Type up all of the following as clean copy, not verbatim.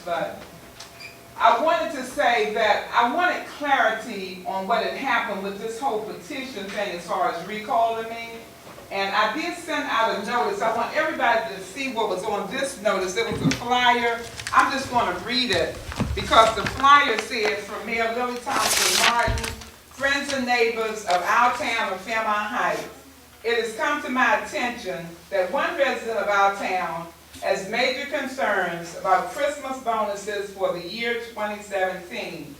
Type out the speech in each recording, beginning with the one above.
but I wanted to say that I wanted clarity on what had happened with this whole petition thing as far as recalling me. And I did send out a notice. I want everybody to see what was on this notice. It was a flyer. I'm just going to read it because the flyer says, from Mayor Lily Thompson Martin, friends and neighbors of our town of Fairmont Heights, it has come to my attention that one resident of our town has major concerns about Christmas bonuses for the year 2017.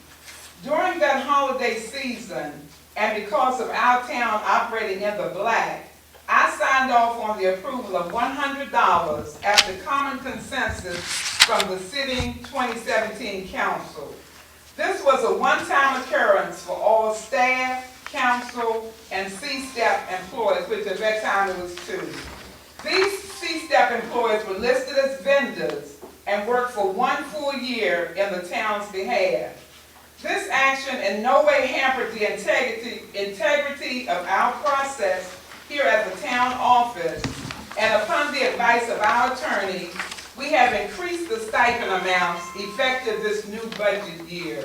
During that holiday season, and because of our town operating in the black, I signed off on the approval of $100 after common consensus from the sitting 2017 council. This was a one-time occurrence for all staff, council, and C-STEP employees, which at that time it was 2. These C-STEP employees were listed as vendors and worked for 1 full year in the town's behalf. This action in no way hampered the integrity of our process here at the town office, and upon the advice of our attorney, we have increased the stipend amounts effective this new budget year.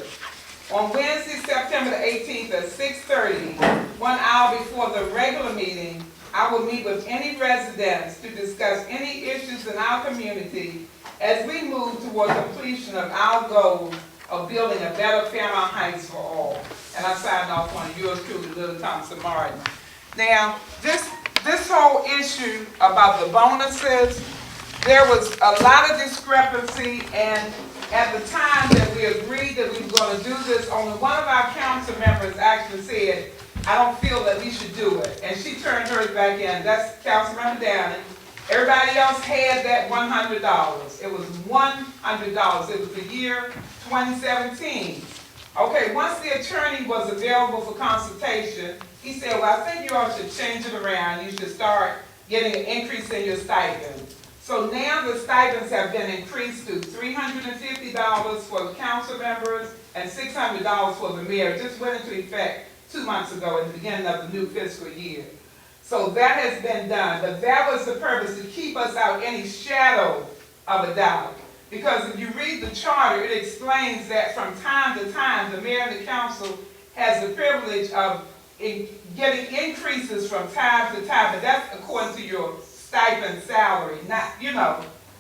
On Wednesday, September the 18th at 6:30, 1 hour before the regular meeting, I will meet with any residents to discuss any issues in our community as we move toward completion of our goal of building a better Fairmont Heights for all. And I signed off on yours truly, Lily Thompson Martin. Now, this whole issue about the bonuses, there was a lot of discrepancy, and at the time that we agreed that we were going to do this, only one of our council members actually said, I don't feel that we should do it. And she turned hers back in. That's Councilmember Downing. Everybody else had that $100. It was $100. It was the year 2017. Okay, once the attorney was available for consultation, he said, well, I think you all should change it around. You should start getting an increase in your stipend. So now the stipends have been increased to $350 for the council members and $600 for the mayor. It just went into effect 2 months ago at the beginning of the new fiscal year. So that has been done, but that was the purpose, to keep us out any shadow of a doubt. Because if you read the charter, it explains that from time to time, the mayor and the council has the privilege of getting increases from time to time, but that's according to your stipend salary, not,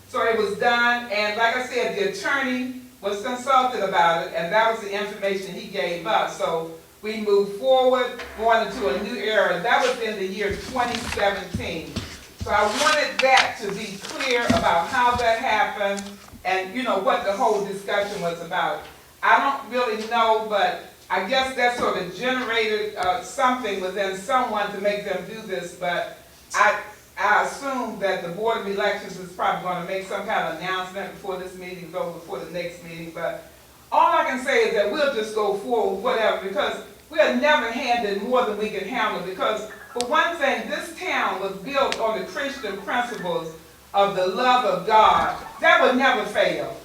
So it was done, and like I said, the attorney was consulted about it, and that was the information he gave us. So we moved forward, going into a new era. That was in the year 2017. So I wanted that to be clear about how that happened and, what the whole discussion was about. I don't really know, but I guess that sort of generated something within someone to make them do this, but I assume that the Board of Elections is probably going to make some kind of announcement before this meeting is over, before the next meeting, but all I can say is that we'll just go forward, whatever, because we are never handed more than we can handle, because for one thing, this town was built on the Christian principles of the love of God. That would never fail.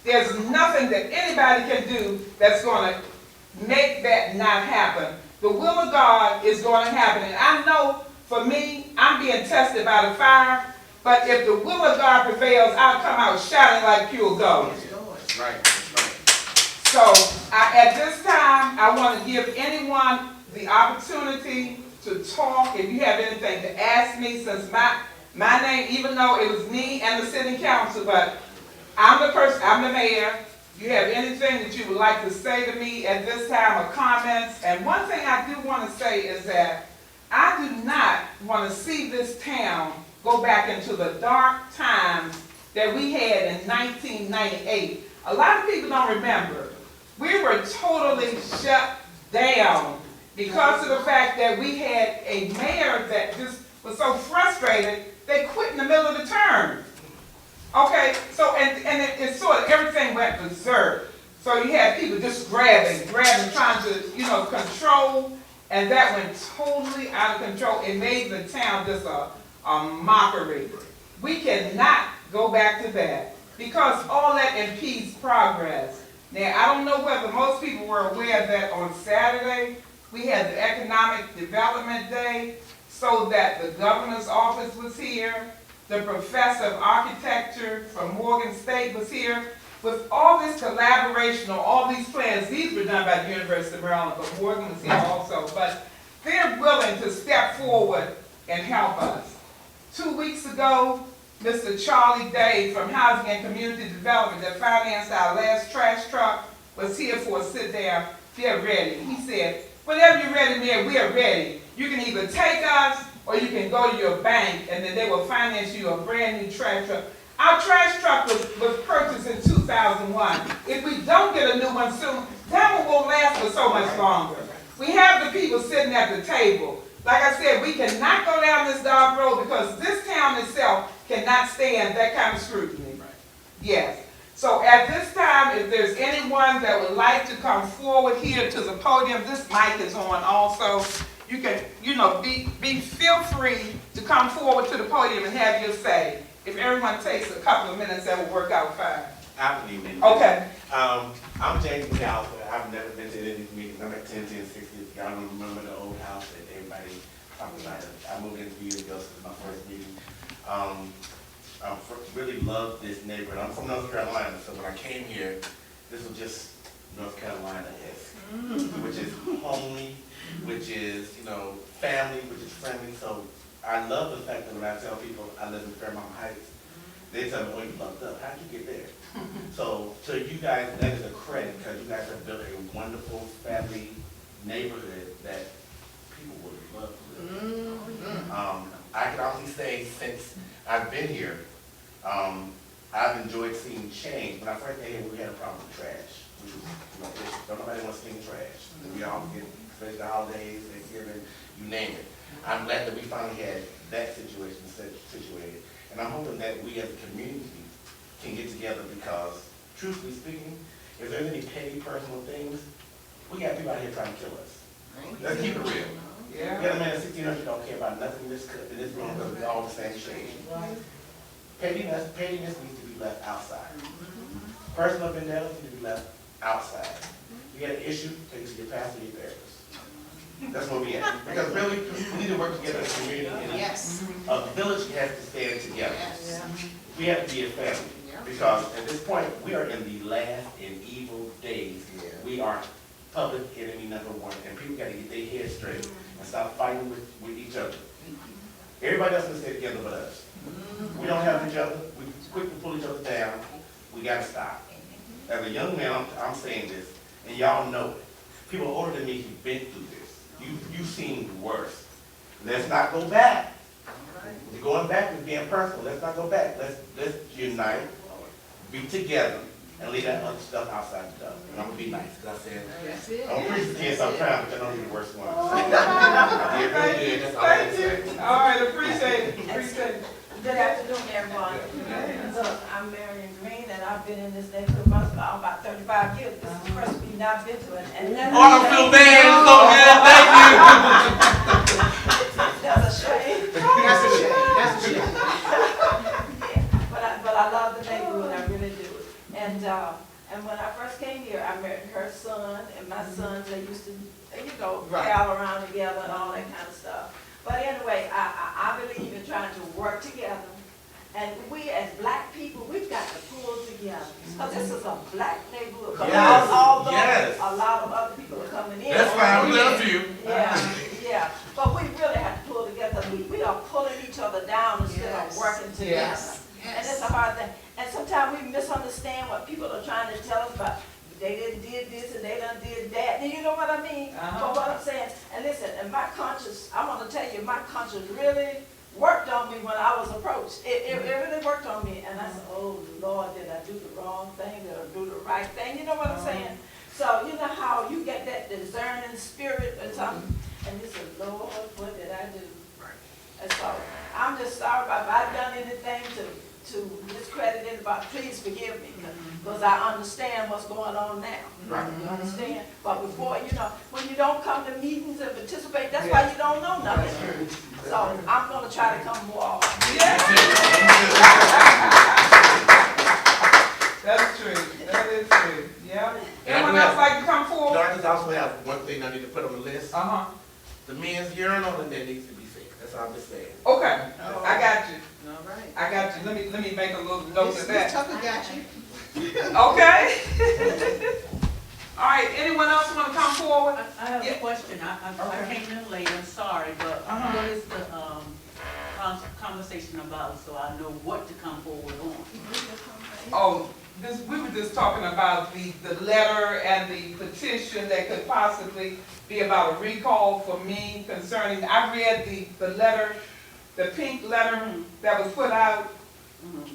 There's nothing that anybody can do that's going to make that not happen. The will of God is going to happen, and I know for me, I'm being tested by the fire, but if the will of God prevails, I'll come out shining like pure gold. That's right, that's right. So at this time, I want to give anyone the opportunity to talk. If you have anything to ask me, since my name, even though it was me and the sitting council, but I'm the person, I'm the mayor. You have anything that you would like to say to me at this time, or comments? And one thing I do want to say is that I do not want to see this town go back into the dark times that we had in 1998. A lot of people don't remember. We were totally shut down because of the fact that we had a mayor that just was so frustrated, they quit in the middle of the term. Okay, so, and it sort of, everything went berserk. So you had people just grabbing, trying to, control, and that went totally out of control. It made the town just a mockery. We cannot go back to that because all that impedes progress. Now, I don't know whether most people were aware that on Saturday, we had the Economic Development Day, so that the governor's office was here, the professor of architecture from Morgan State was here, with all this collaboration on all these plans, these were done by the University of Maryland, but Morgan was here also, but they're willing to step forward and help us. 2 weeks ago, Mr. Charlie Day from Housing and Community Development that financed our last trash truck was here for a sit down. They're ready. He said, whenever you're ready, Mayor, we are ready. You can either take us or you can go to your bank and then they will finance you a brand new trash truck. Our trash truck was purchased in 2001. If we don't get a new one soon, that one won't last for so much longer. We have the people sitting at the table. Like I said, we cannot go down this dark road because this town itself cannot stand that kind of scrutiny. Yes. So at this time, if there's anyone that would like to come forward here to the podium, this mic is on also. You can, feel free to come forward to the podium and have your say. If everyone takes a couple of minutes, that will work out fine. I believe in it. Okay. I'm James McAllister. I've never been to any of these meetings. I'm at 1060. Y'all don't remember the old house that everybody talked about. I moved in a few years ago, so this is my first meeting. Really love this neighborhood. I'm from North Carolina, so when I came here, this was just North Carolina-esque, which is homely, which is, family, which is friendly. So I love the fact that when I tell people I live in Fairmount Heights, they tell me, oh, you lucked up. How'd you get there? So to you guys, that is a credit because you guys have built a wonderful family neighborhood that people would love to live in. I can honestly say since I've been here, I've enjoyed seeing change. When I first came here, we had a problem with trash. Which was, don't nobody want to sling trash. We all get, especially the holidays, Thanksgiving, you name it. I'm glad that we finally had that situation situated. And I'm hoping that we as a community can get together because, truthfully speaking, if there's any petty personal things, we got people out here trying to kill us. Let's keep it real. Yeah. We got a man at 1600 don't care about nothing in this room because it's all the same shade. Pettiness needs to be left outside. Personal vendettas need to be left outside. You got an issue, take it to your pastor, your therapist. That's where we at. Because really, we need to work together as a community. Yes. A village has to stand together. Yes. We have to be a family. Because at this point, we are in the last and evil days. We are public enemy number one. And people got to get their heads straight and stop fighting with each other. Everybody else can stay together but us. We don't have each other. We quick to pull each other down. We got to stop. As a young man, I'm saying this, and y'all know it. People older than me who've been through this. You've seen worse. Let's not go back. We're going back is being personal. Let's not go back. Let's unite, be together, and leave that other stuff outside the door. And I'm gonna be nice, because I said, I'm preaching to you sometimes, but I don't need the worst one. I did really good. That's all I can say. All right, appreciate it. Appreciate it. Good afternoon, everyone. Look, I'm Marion Green, and I've been in this neighborhood for about 35 years. This is the first meeting I've been to, and Oh, I don't feel bad. It's so good. Thank you. that's a shame. That's a shame. That's a shame. Yeah, but I love the neighborhood, I really do. And when I first came here, I met her son and my sons. They used to, pal around together and all that kind of stuff. But anyway, I believe in trying to work together. And we as black people, we've got to pull together. Because this is a black neighborhood. Yes. Although Yes. a lot of other people are coming in. That's why we love you. Yeah. But we really have to pull together. We are pulling each other down instead of working together. Yes. And it's a hard thing. And sometimes we misunderstand what people are trying to tell us about. They didn't did this and they done did that. Do you know what I mean? But what I'm saying, and listen, and my conscience, I want to tell you, my conscience really worked on me when I was approached. It really worked on me. And I said, oh Lord, did I do the wrong thing? Did I do the right thing? You know what I'm saying? So you know how you get that discerning spirit or something? And you say, Lord, what did I do? And so I'm just sorry if I've done anything to discredit anybody. Please forgive me, because I understand what's going on now. Right. You understand? But before, when you don't come to meetings and participate, that's why you don't know nothing. So I'm going to try to come more often. That's true. That is true. Yeah. And Anyone else like to come forward? Darkness also have one thing I need to put on the list. The men's urinal and that needs to be fixed. That's all I'm just saying. Okay. I got you. All right. I got you. Let me make a little note of Miss that. Tucker got you. Okay? All right, anyone else want to come forward? I have Yeah. a question. I came in late, I'm sorry, but Uh-huh. what is the, conversation about, so I know what to come forward on? Oh, we were just talking about the letter and the petition that could possibly be about a recall for me concerning, I read the letter, the pink letter that was put out.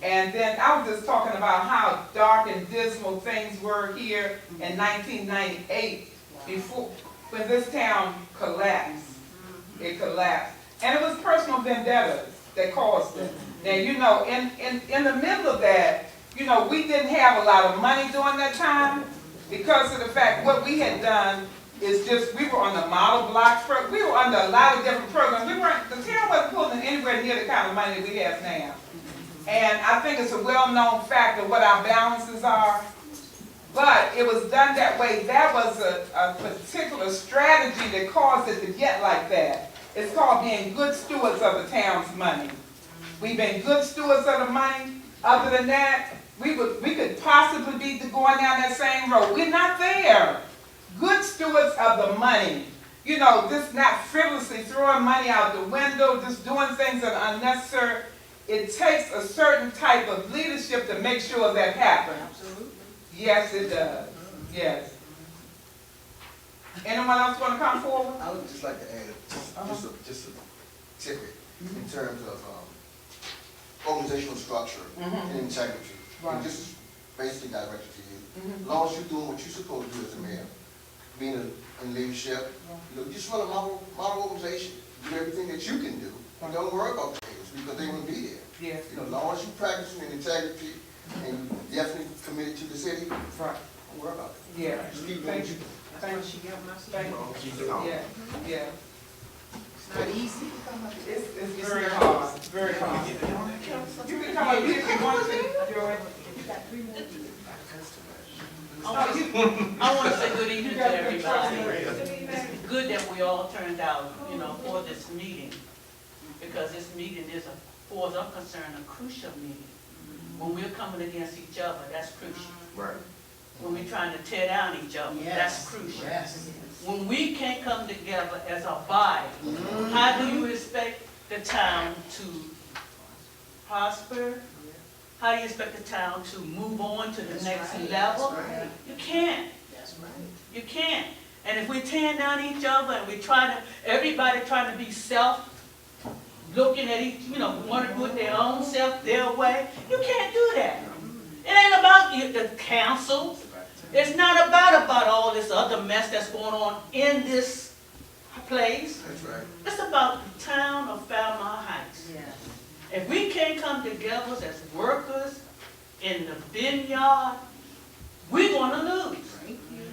And then I was just talking about how dark and dismal things were here in 1998 before, when this town collapsed. It collapsed. And it was personal vendettas that caused it. Now, you know, in the middle of that, you know, we didn't have a lot of money during that time because of the fact what we had done is just, we were on the model blocks program. We were under a lot of different programs. The town wasn't pulling anywhere near the kind of money we have now. And I think it's a well-known fact of what our balances are. But it was done that way. That was a particular strategy that caused it to get like that. It's called being good stewards of the town's money. We've been good stewards of the money. Other than that, we could possibly be going down that same road. We're not there. Good stewards of the money. You know, just not frivolously throwing money out the window, just doing things that are unnecessary. It takes a certain type of leadership to make sure that happens. Absolutely. Yes, it does. Yes. Anyone else want to come forward? I would just like to add just a tidbit in terms of organizational structure and integrity. Right. And this is basically directed to you. As long as you're doing what you're supposed to do as a mayor, being in leadership, you know, just run a model organization. Do everything that you can do. And don't worry about the haters because they won't be there. Yes. You know, as long as you practice in integrity and you're definitely committed to the city, Right. don't worry about it. Yeah. Just keep doing Thank what you. you do. Thank you. Thank you. Keep it on. Yeah. Yeah. It's not easy. It's very hard. It's very hard. You can come up here if you want to, Joy. I want to say good evening You to got everybody. the It's good that we all turned out, you know, for this meeting, because this meeting is, as far as I'm concerned, a crucial meeting. When we're coming against each other, that's crucial. Right. When we're trying to tear down each other, that's Yes. crucial. Yes. When we can't come together as a body, how do you expect the town to prosper? How do you expect the town to move on to the next level? Right. You can't. That's right. You can't. And if we tear down each other and we try to, everybody trying to be looking at each, you know, want to put their own self their way, you can't do that. It ain't about the council. It's not about all this other mess that's going on in this place. That's right. It's about the town of Falmouth Heights. Yes. If we can't come together as workers in the vineyard, we're gonna lose.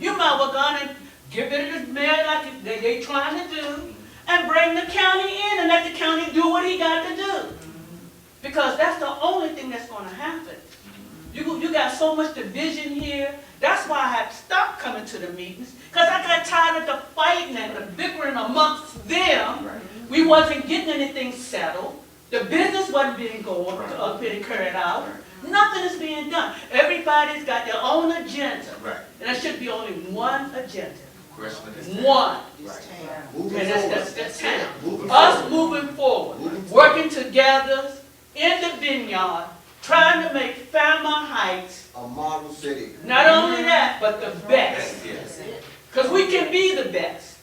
You might well go on and get rid of this mayor like they trying to do, and bring the county in and let the county do what he got to do. Because that's the only thing that's gonna happen. You got so much division here. That's why I had to stop coming to the meetings, because I got tired of the fighting and the bickering amongst them. We wasn't getting anything settled. The business wasn't being being carried out. Nothing is being done. Everybody's got their own agenda. Right. And there should be only one agenda. Question is. One. Right. Moving And forward. that's town. Moving Us forward. moving forward, Moving forward. working together in the vineyard, trying to make Falmouth Heights, A model city. not only that, but the best. Yes. Because we can be the best,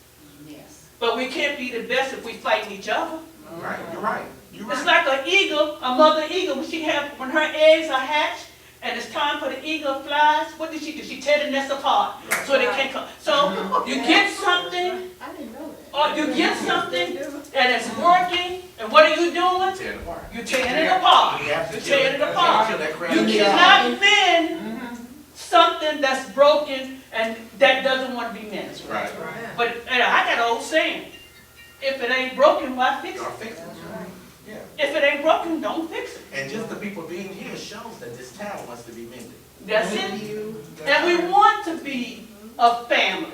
Yes. but we can't be the best if we fighting each other. Right. You're right. You're It's right. like an eagle, a mother eagle, when her eggs are hatched and it's time for the eagle flies, what does she do? She tear the nest apart so they can't come. So you get something, I didn't know that. or you get something and it's working, and what are you doing? Tear it apart. You're tearing it apart. We have to You're kill tearing it that- apart. kill that crap. You cannot mend something that's broken and that doesn't want to be mended. Right. But I got an old saying, if it ain't broken, why fix it? Don't fix it. Yeah. If it ain't broken, don't fix it. And just the people being here shows that this town wants to be mended. That's it. And we want to be a family.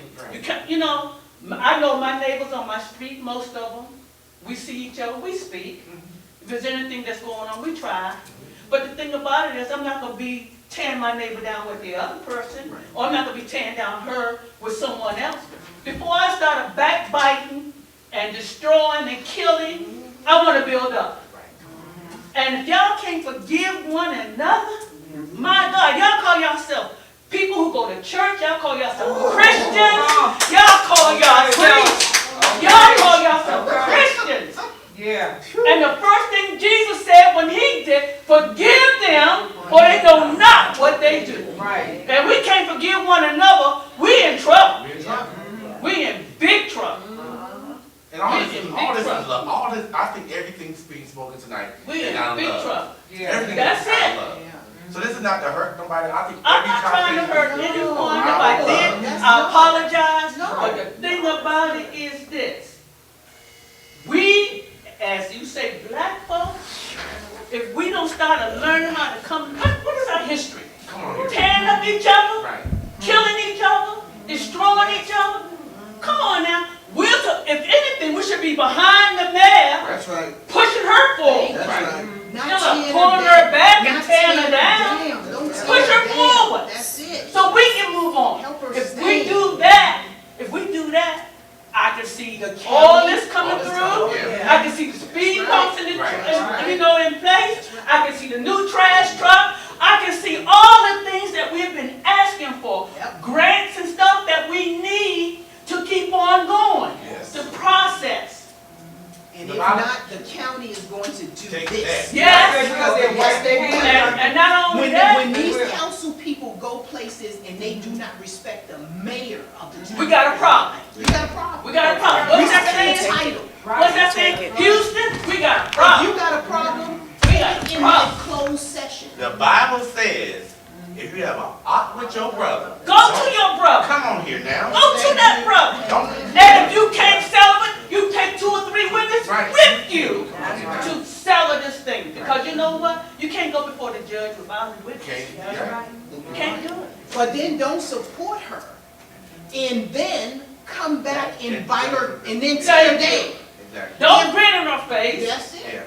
You know, I know my neighbors on my street, most of them. We see each other, we speak. If there's anything that's going on, we try. But the thing about it is, I'm not going to be tearing my neighbor down with the other person, or I'm not gonna be tearing down her with someone else. Before I start backbiting and destroying and killing, I wanna build up. And if y'all can't forgive one another, my God, y'all call yourself people who go to church, y'all call yourself Christians, y'all call y'all priests, y'all call yourself Christians. Yeah. And the first thing Jesus said when he did, forgive them, for they know not what they do. Right. And we can't forgive one another, we in trouble. We in big trouble. And all this is love. All this, I think everything's being spoken tonight. We is in out of big love. trouble. Yeah. Everything That's is out of it. love. So this is not to hurt nobody. I think I'm every not trying to hurt conversation is anyone. If out I of did, love. That's I not- apologize. No. But the thing about it is this. We, as you say, black folks, if we don't start learning how to come, what is our history? Come on here. Tearing up each other, Right. killing each other, destroying each other. Come on now. If anything, we should be behind the mayor, That's right, pushing her forward. that's right. Not Instead of tearing pulling down. her back and Not tearing her down. Don't tear Push her down. forward. That's it. So we can move on. Help her If we stand. do that, I can see The all county- this coming all this through. coming, yeah. I can see the speed bumps in Right. in place. I can see the new trash truck. I can see all the things that we've been asking for. Yep. Grants and stuff that we need to keep on going. Yes. The process. And The if Bible- not, the county is going to do Take this. that. Yes. Because they Yes, they will. will. And not only When that, these will. council people go places and they do not respect the mayor of the town. we got a problem. We got a problem. We got a problem. What's that saying? Entitled. What's that saying? Houston, we got a If problem. you got a problem, We take got it a in that problem. closed session. The Bible says, if you have an ought with your brother, Go to your brother. come on here now. Go to that brother. Don't. And if you can't sell it, you take 2 or 3 witnesses Right. with you to sell this thing. Because you know what? You can't go before the judge without a witness. Okay. You can't do it. But then don't support her and then come back and bite her and then tear down. Exactly. Don't grin in her face. That's it. Yeah.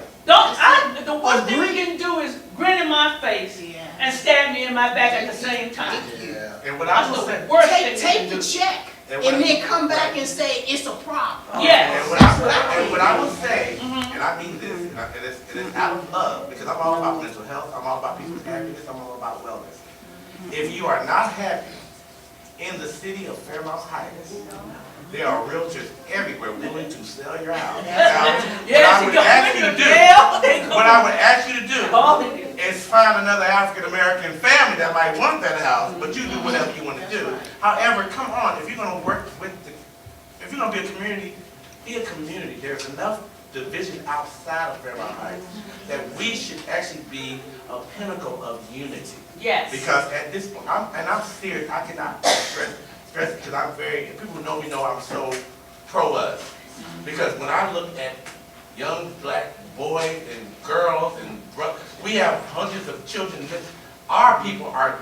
The worst thing Agree. you can do is grin in my face Yeah. and stab me in my back at the same time. Yeah. And what I That's will the say, worst thing Take you can the do. check And what and I- then come back and say it's a problem. Yes. and what I will say, and I mean this, and it's out of love, because I'm all about mental health, I'm all about people's happiness, I'm all about wellness. If you are not happy in the city of Fairmount Heights, there are realtors everywhere willing to sell your house. Now, Yes, what I would ask you to do, do. what I would ask you to do All they do. is find another African American family that might want that house, but you do whatever you want to do. However, come on, if you're gonna work with if you're gonna be a community, be a community. There's enough division outside of Fairmount Heights that we should actually be a pinnacle of unity. Yes. Because at this point, I'm serious, I cannot stress it, because I'm very, if people know me know I'm so pro us. Because when I look at young black boys and girls and brothers, we have hundreds of children. Our people are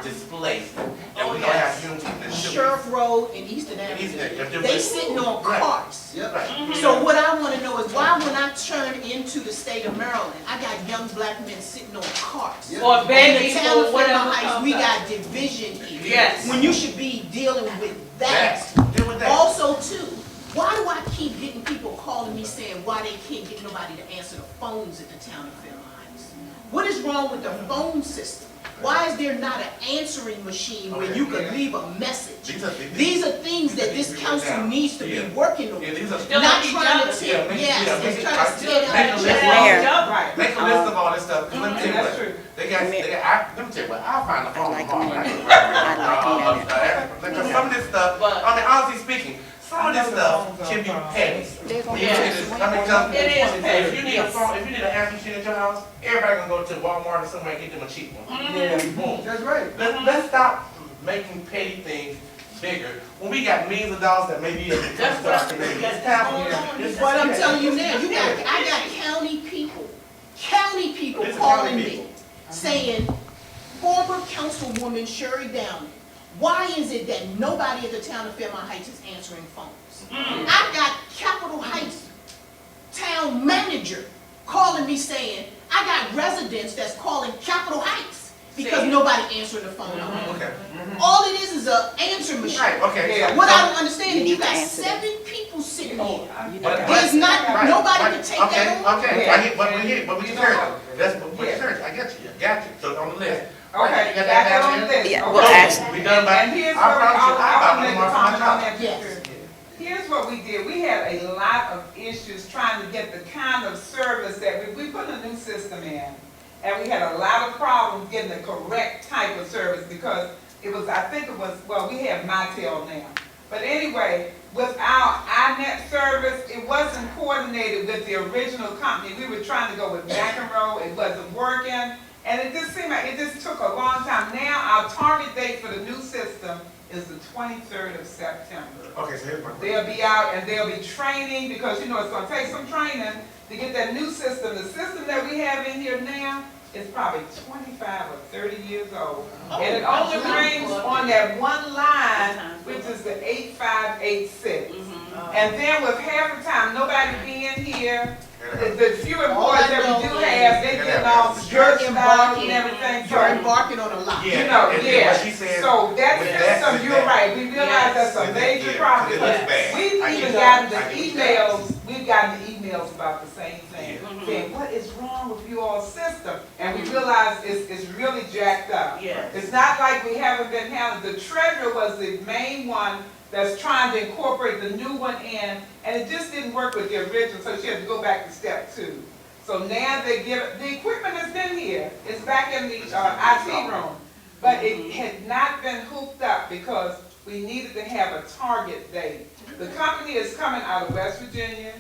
displaced, and we don't have unity. And Sheriff Road and Eastern Avenue, they sitting on carts. Yep. Right. So what I want to know is why when I turn into the state of Maryland, I got young black men sitting on carts. Yeah. Or In babies the town or of whatever. Fairmount Heights, we comes up. got division here. Yes. When you should be dealing with that. Deal with that. Also too, why do I keep getting people calling me saying why they can't get nobody to answer the phones at the town of Fairmount Heights? What is wrong with the phone system? Why is there not an answering machine where you can leave a message? These are things that this council needs to be working on. Yeah, these are Still Not like each trying other. to tear, Yeah, yes, make it's it- trying to tear make down a each list. other. Right. Make a list of all this stuff. 'Cause let me tell you That's what. true. Let me tell you what. I'll find the phone I like tomorrow. them in I it. can Because some of this stuff, But- I mean, honestly speaking, some of this stuff can be petty. They're gonna Yes. do I mean, just- It is petty. if you need a phone, if you need an answer machine at your house, everybody gonna go to Walmart or somewhere and get them a cheap one. Yeah. Boom. That's right. Let's stop making petty things bigger when we got millions of dollars that maybe That's what it's time. But I'm telling you now, I got county people This is calling county me, people. saying, former councilwoman Sherry Downey, why is it that nobody at the town of Fairmount Heights is answering phones? I got Capitol Heights town manager calling me saying, I got residents that's calling Capitol Heights because not answering the phone. Okay. All it is a answer machine. Right, okay. Yeah. What I don't understand You is you need to got answer 7 people sitting here. But- There's not, Right, nobody right. can take that on. Okay, Yeah. I get, but we You just know heard what? it. That's what we just heard. I get you, So on the list. Okay, You got back that on down this. Yeah, Okay. we'll ask. We done by, And here's I what promise you, I'll I'll make make a more comment on for that. Yes. Here's what we did. We had a lot of issues trying to get the kind of service that we put a new system in. And we had a lot of problems getting the correct type of service because it was, I think it was, well, we have Mitel now. But anyway, with our iNet service, it wasn't coordinated with the original company. We were trying to go with McEnroe. It wasn't working. And it just seemed like it just took a long time. Now, our target date for the new system is the 23rd of September. Okay, so here's my question. They'll be out and they'll be training, because you know it's gonna take some training to get that new system. The system that we have in here now is probably 25 or 30 years old. And it only rings on that one line, which is the 8586. And then with half the time, nobody being here, the few employees that we do have, they getting all stressed out and everything. You're So, embarking on a lot. you know, and yeah, what she said, so that with that, system, with you're that. right, we realize that's a With that, major yeah, problem. it looks bad. We've I even get gotten that. the I get that. emails, we've gotten the emails about the same thing, saying, what is wrong with your all system? And we realize it's really jacked up. Yes. It's not like we haven't been handling, the treasurer was the main one that's trying to incorporate the new one in, and it just didn't work with the original, so she had to go back to step 2. So now they give it, the equipment has been here, it's back in the IT room, but it had not been hooked up because we needed to have a target date. The company is coming out of West Virginia,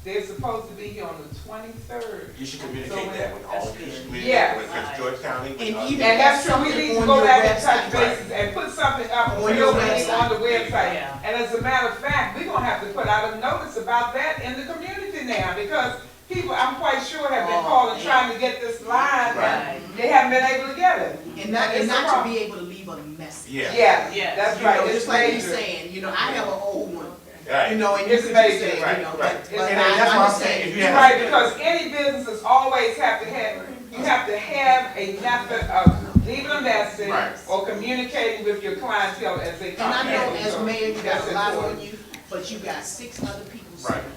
they're supposed to be here on the 23rd. You should So communicate that with all, you should communicate Yeah. with Prince George County. with, And uh, even- And that's true, we need to On go your back and website. touch bases and put something up On real your big website. on the website. Yeah. And as a matter of fact, we're gonna have to put out a notice about that in the community now, because people, I'm quite sure, have been Oh, calling, yeah. trying to get this line, Right. and they haven't been able to get it. And not It's a to problem. be able to leave a message. Yeah. Yeah, Yes. that's You right, know, it's just like he's major. saying, you know, I have an old one, Right. you know, and you It's could just major. say, Right, you know, right. but And that's I'm why I'm just saying, if saying. you have. Right, because any businesses always have to have, you have to have a method of leaving a message Right. or communicating with your clientele as they come. And I know as So mayor, you got that's a lot important. on you, but you got 6 other people Right. serving.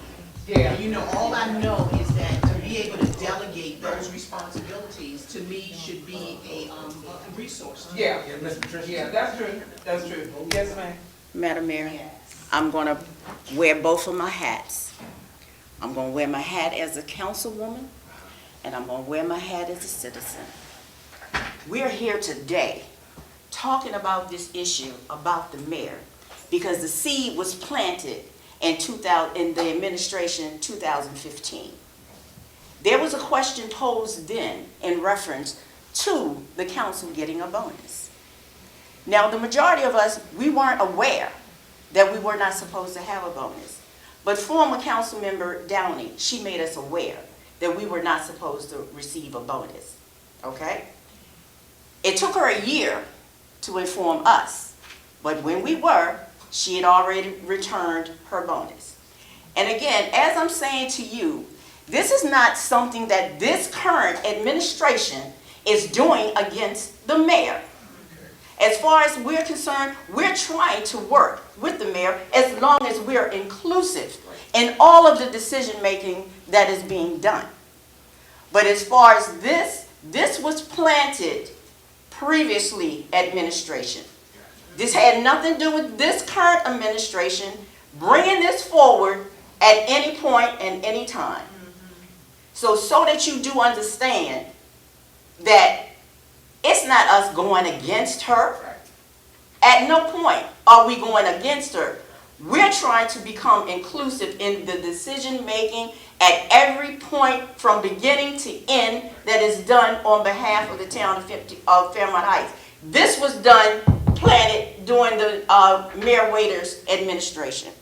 Yeah. And you know, all I know is that to be able to delegate those responsibilities, to me, should be a resource. Yeah, Yeah, Ms. Patricia. yeah, that's true, that's true. Yes, ma'am. Madam Mayor, I'm gonna wear both of my hats. I'm gonna wear my hat as a councilwoman, and I'm gonna wear my hat as a citizen. We're here today talking about this issue about the mayor, because the seed was planted in the administration 2015. There was a question posed then in reference to the council getting a bonus. Now, the majority of us, we weren't aware that we were not supposed to have a bonus. But former council member Downey, she made us aware that we were not supposed to receive a bonus, okay? It took her a year to inform us, but when we were, she had already returned her bonus. And again, as I'm saying to you, this is not something that this current administration is doing against the mayor. As far as we're concerned, we're trying to work with the mayor as long as we're inclusive in all of the decision-making that is being done. But as far as this was planted previously administration. This had nothing to do with this current administration bringing this forward at any point and any time. So that you do understand that it's not us going against her. At no point are we going against her. We're trying to become inclusive in the decision-making at every point from beginning to end that is done on behalf of the town of Fairmont Heights. This was done, planted during the Mayor Waiters administration.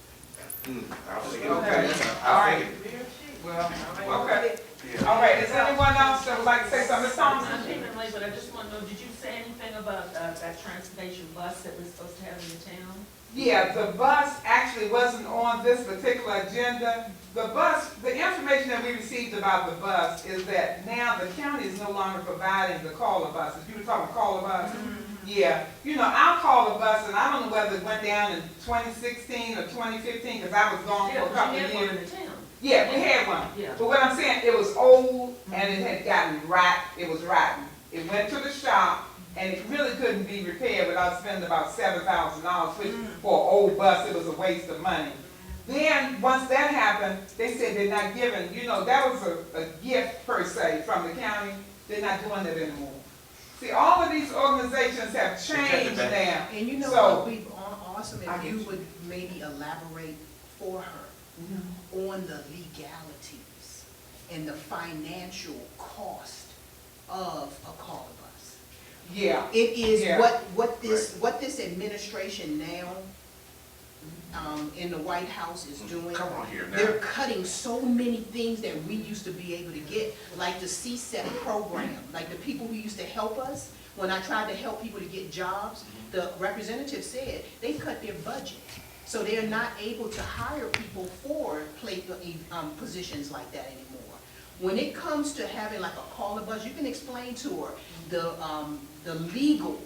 I was thinking, Okay, I all was right. thinking, Well, okay. yeah. All right, is there anyone else that would like to say something? Ms. I Thompson? came in late, but I just want to know, did you say anything about that transportation bus that we're supposed to have in the town? Yeah, the bus actually wasn't on this particular agenda. The bus, the information that we received about the bus is that now the county is no longer providing the caller buses. You were talking caller bus? Yeah, you know, I'll call a bus, and I don't know whether it went down in 2016 or 2015, because I was gone for a couple of years. in the town. Yeah, we had one. Yeah. But what I'm saying, it was old and it had gotten it was rotten. It went to the shop and it really couldn't be repaired without spending about $7,000, which for an old bus, it was a waste of money. Then, once that happened, they said they're not giving, you know, that was a gift per se from the county. They're not doing that anymore. See, all of these organizations have changed now. And you know So- what would be awesome I if get you you. would maybe elaborate for her on the legalities and the financial cost of a caller bus. Yeah, It is Yeah. what this administration now, in the White House is doing. Come on here now. They're cutting so many things that we used to be able to get, like the CSEP program, like the people who used to help us. When I tried to help people to get jobs, the representative said they cut their budget. So they're not able to hire people for positions like that anymore. When it comes to having like a caller bus, you can explain to her the legal,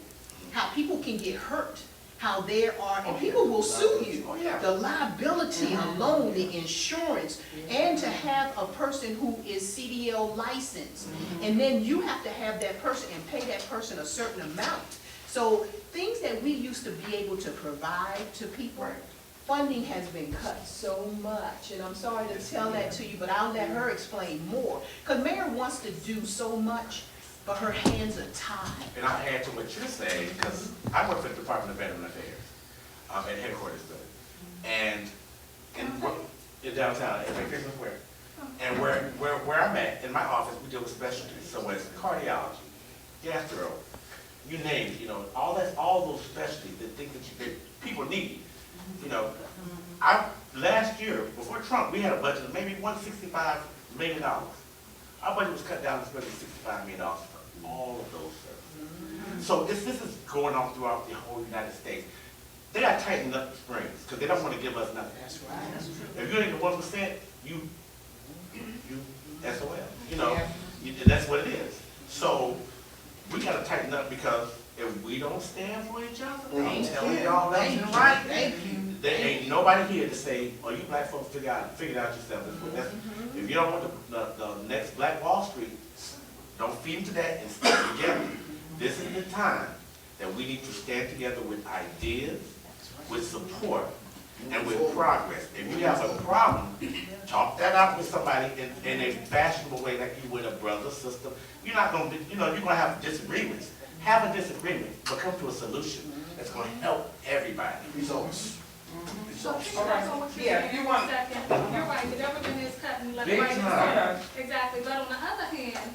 how people can get hurt, how there are, and people will sue you. Oh, yeah. The liability alone, the insurance, and to have a person who is CDL licensed. And then you have to have that person and pay that person a certain amount. So things that we used to be able to provide to people, funding has been cut so much. And I'm sorry to tell that to you, but I'll let her explain more. Because Mayor wants to do so much, but her hands are tied. And I'll add to what you're saying, because I work for the Department of Veteran Affairs, at headquarters building. And in downtown, at McPherson Square. And where I'm at, in my office, we deal with specialties. So it's cardiology, gastro, you name it, you know, all those specialties, the things that people need. You know, last year, before Trump, we had a budget of maybe $165 million. Our budget was cut down to spending $65 million for all of those services. So this is going on throughout the whole United States. They are tightening up the springs because they don't want to give us nothing. That's right. If you ain't the 1%, you SOL. You know, that's what it is. So we got to tighten up because if we don't stand for each other, I'm telling y'all left and right. Thank you. There ain't nobody here to say, oh, you black folks figure it out yourself. If you don't want the next Black Wall Street, don't feed into that and stand together. This is the time that we need to stand together with ideas, with support, and with progress. If you have a problem, talk that out with somebody in a fashionable way like you would a brother, sister. You're not going to, you're going to have disagreements. Have a disagreement, but come to a solution that's going to help everybody. Results. So piggyback on what you're Yeah, saying you for want- a second, you're right, the government is cutting like Big right time. Exactly, but on the other hand,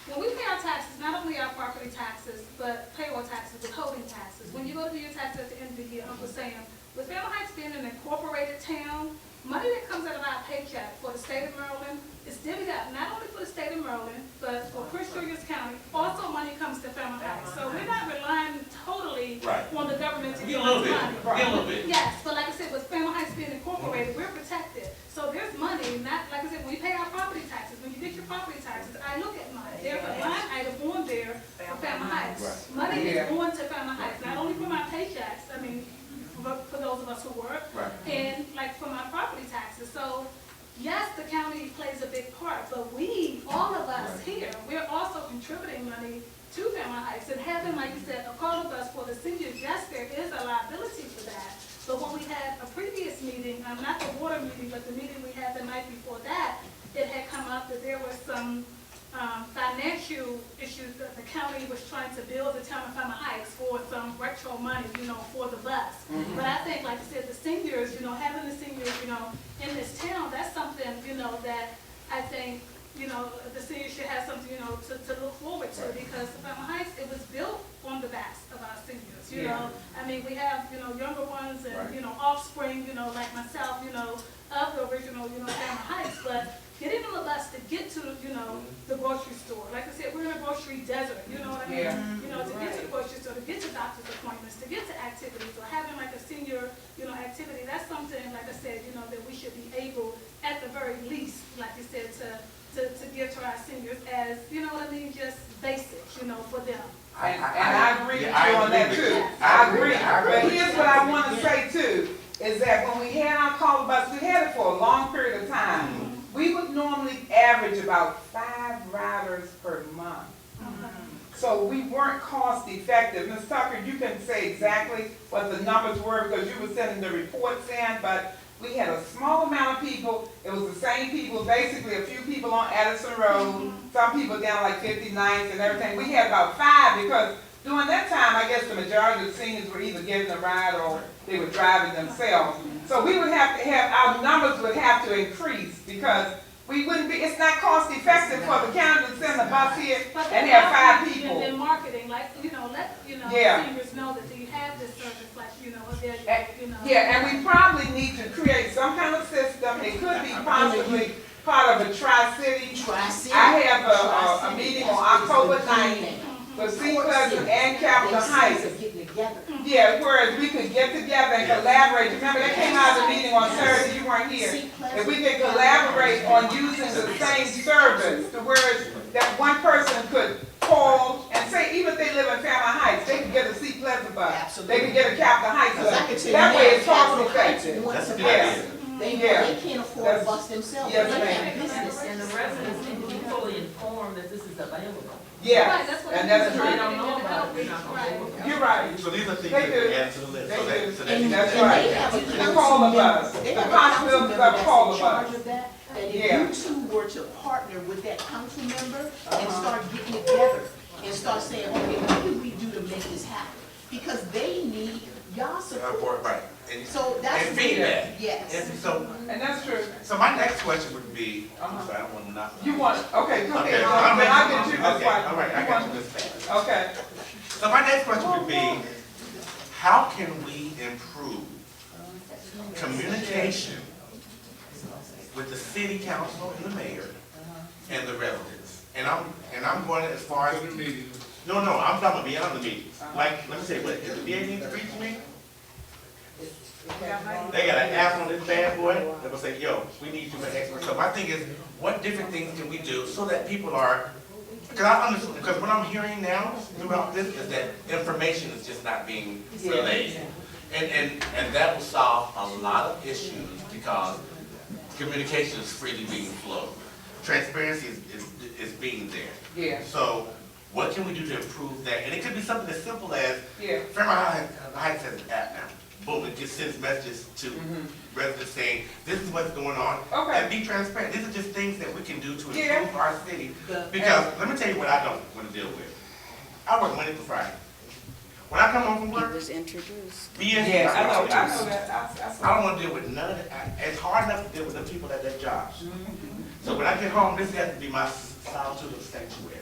when we pay our taxes, not only our property taxes, but payroll taxes, withholding taxes, when you go to do your taxes at the end of the year, Uncle Sam, with Fairmont Heights being an incorporated town, money that comes out of our paycheck for the state of Maryland is divvied up, not only for the state of Maryland, but for Prince George's County, also money comes to Fairmont Heights. So we're not relying totally Right. on the government to Get give a little us bit, money. get a little bit. Yes, but like I said, with Fairmont Heights being incorporated, we're protected. So there's money, not, like I said, when we pay our property taxes, when you get your property taxes, I look at money. There's a line item on there for Fairmont Heights. Right. Money Yeah. is going to Fairmont Heights, not only for my paychecks, I mean, for those of us who work, Right. and like for my property taxes. So yes, the county plays a big part, but we, all of us here, we're also contributing money to Fairmont Heights and having, like you said, a call of us for the seniors. Yes, there is a liability for that. But when we had a previous meeting, not the water meeting, but the meeting we had the night before that, it had come up that there was some financial issues that the county was trying to build the town of Fairmont Heights for some retro money, for the bus. But I think, like I said, the seniors, having the seniors, in this town, that's something, that I think, the seniors should have something, to look forward to, because Fairmont Heights, it was built on the backs of our seniors, you know. I mean, we have, younger ones and, offspring, like myself, of the original, Fairmont Heights, but getting on the bus to get to, I mean? Yeah. You know, to get to the grocery store, to get to doctor's appointments, to get to activities, or having like a senior, you know, activity, that's something, like I said, you know, that we should be able, at the very least, like you said, to give to our seniors as, you know what I mean, just basic, you know, for them. And I agree with you yeah, I on that agree too. with you. I agree, I agree but with you. here's what I wanna say too, is that when we had our call bus, we had it for a long period of time. We would normally average about 5 riders per month. So we weren't cost effective. Ms. Tucker, you can say exactly what the numbers were because you were sending the reports in, but we had a small amount of people. It was the same people, basically a few people on Addison Road, some people down like 59th and everything. We had about 5 because during that time, I guess the majority of the seniors were either getting a ride or they were driving themselves. So we would have to have, our numbers would have to increase because we wouldn't be, it's not cost effective for the county to send a bus here But and then have 5 outreach people. and marketing, like, you know, let, you know, Yeah. seniors know that you have this service, like, you know, if they're, you know. Yeah, and we probably need to create some kind of system. It could be possibly part of a tri-city. Tri-City. I have a Tri-City. meeting on October 9th for Sea Pleasant and Capitol Heights. Getting together. Yeah, whereas we could get together and collaborate. Remember, that came out of the meeting on Thursday, you weren't here. If we could collaborate on using the same service, to where that one person could call and say, even if they live in Fairmont Heights, they could get a Sea Pleasant bus. They could get a Capitol Heights Because I can bus. tell you That way now, it's cost Capitol Heights effective. wants That's a a good bus. idea. Yeah. They can't afford a That's- bus themselves. yes, They ma'am. have business. And the residents need to be fully informed that this is available. Yeah, Right, that's what and it that's is, true. marketing They don't know and about it. outreach, right. You're right. So these are things They that do. we add to the list. They So that- do. so And that- That's and right. they have a The council call of member, us. they The have a council possibility member of that's call in of charge us. of that. That Yeah. if you two were to partner with that council member and start getting together and start saying, okay, what do we do to make this happen? Because they need y'all support. Right. And- So that's. And feedback. Yes. And so, And that's true. so my next question would be, I'm sorry, I don't want to knock. You want, okay, go Okay, ahead, I'm then I'll ready. get you this Okay, one. all right, I You got want- you this fast. Okay. So my next question would be, how can we improve communication with the city council and the mayor and the residents? And I'm going as far as. No, I'm talking about beyond the meetings. Like, let me say, what, if the VA needs to reach me, they got an app on this bad boy that will say, yo, we need you for expert. So my thing is, what different things can we do so that people are, because what I'm hearing now throughout this is that information is just not being relayed. And that will solve a lot of issues because communication is freely being flowed. Transparency is being there. Yeah, So what can we do to improve that? And it could be something as simple as, yeah. Fairmont Heights has an app now. Boom, it just sends messages to residents saying, this is what's going on. Okay. And be transparent. These are just things that we can do to Yeah. improve our city. Because, let me tell you what I don't want to deal with. I work Monday through Friday. When I come home from He work, was introduced. BS. Yeah, I know that. I don't want to deal with none of that. It's hard enough to deal with the people at their jobs. So when I get home, this has to be my solitude of sanctuary.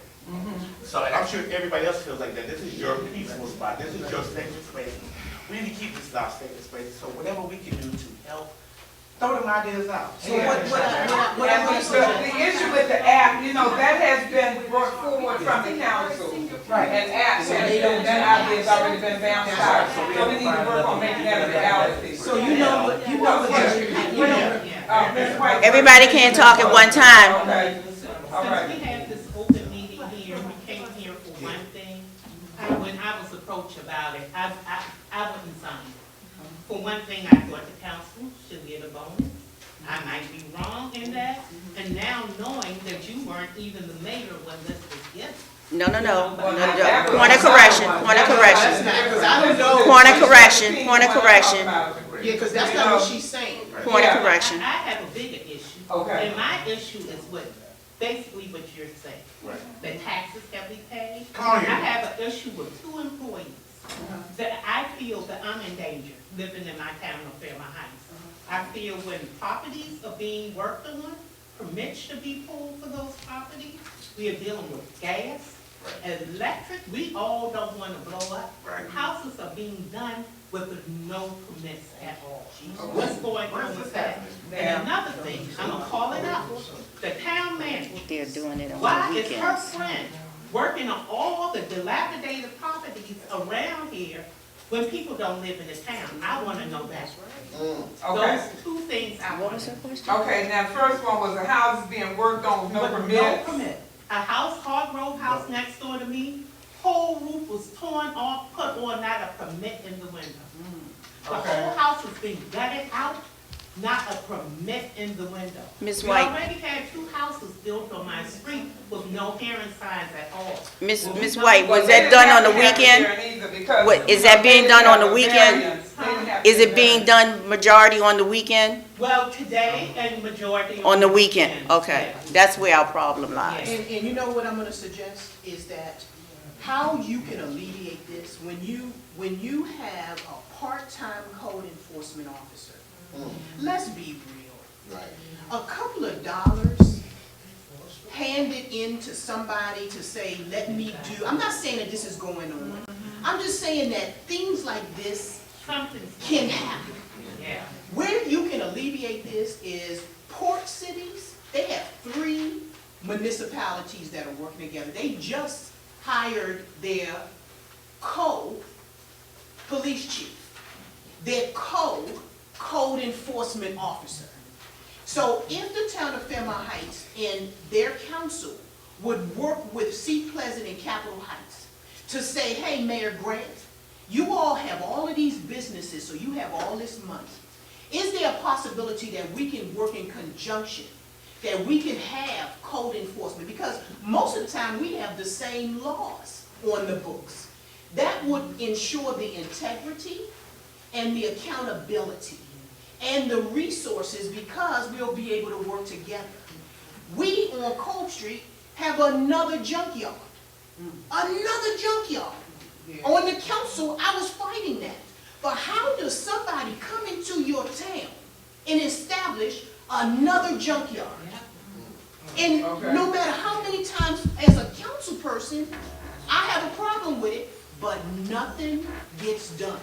So, and I'm sure everybody else feels like that. This is your peaceful spot. This is your sacred space. We need to keep this our sacred space. So whatever we can do to help, throw them ideas out. So what I And wanna the suggest. issue with the app, you know, that has been brought forward from the council. Right. And apps have been, that idea has already been bounced out. So we need to work on making that a reality. So you know what, you know what, you know. Ms. White. Everybody can't talk at one time. Okay, all Since right. we have this open meeting here, we came here for one thing. When I was approached about it, I wouldn't sign it. For one thing, I thought the council should get a bonus. I might be wrong in that. And now knowing that you weren't even the mayor when this was given. No. That was Point of correction, point of correction. Because I don't know. Point of correction, point of correction. Yeah, because that's not what she's saying. Point of correction. I have a bigger issue. Okay. And my issue is basically what you're saying. Right. The taxes that we pay. Come on I here. have an issue with 2 employees that I feel that I'm in danger living in my town of Fairmont Heights. I feel when properties are being worked on, permits should be pulled for those properties. We are dealing with gas, electric, we all don't want to blow up. Right. Houses are being done with no permits at all. What's going on with that? And another thing, I'm gonna call it out, the town manager. They're doing it on Why the is her weekends. friend working on all the dilapidated properties around here when people don't live in the town. I wanna know that. Okay. Those two things I What want. was her question? Okay, now, first one was the house being worked on with no But permits. no permit. A house, Hargrove House next door to me, whole roof was torn off, put on, not a permit in the window. The Okay. whole house was being gutted out, not a permit in the window. Ms. We White. already had 2 houses built on my street with no hearing signs at all. Miss Well, we Miss don't- White, But was they that didn't done have on the to have a weekend? hearing either because, What, is you that know, being they done didn't on have the a weekend? variance. They didn't have Is to it being done majority on the weekend? Well, today and majority On the weekend, okay. yes. That's where our problem lies. And you know what I'm gonna suggest is that how you can alleviate this, when you have a part-time code enforcement officer, let's be real. Right. A couple of dollars handed in to somebody to say, let me do, I'm not saying that this is going on. I'm just saying that things like this Something's. can happen. Yeah. Where you can alleviate this is port cities. They have 3 municipalities that are working together. They just hired their co-police chief, their code enforcement officer. So if the town of Fairmont Heights and their council would work with Seat Pleasant and Capitol Heights to say, hey, Mayor Grant, you all have all of these businesses, so you have all this money. Is there a possibility that we can work in conjunction, that we can have code enforcement? Because most of the time, we have the same laws on the books. That would ensure the integrity and the accountability and the resources, because we'll be able to work together. We on Cove Street have another junkyard. Another junkyard. On the council, I was fighting that. But how does somebody come into your town and establish another junkyard? And Okay. no matter how many times as a council person, I have a problem with it, but nothing gets done.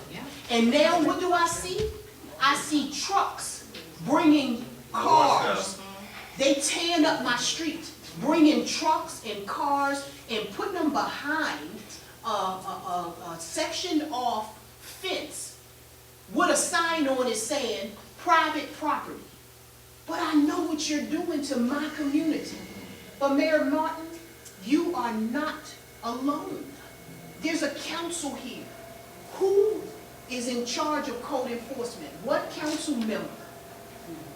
And now what do I see? I see trucks bringing cars. They tearing up my street, bringing trucks and cars and putting them behind a sectioned off fence with a sign on it saying private property. But I know what you're doing to my community. But Mayor Martin, you are not alone. There's a council here. Who is in charge of code enforcement? What council member?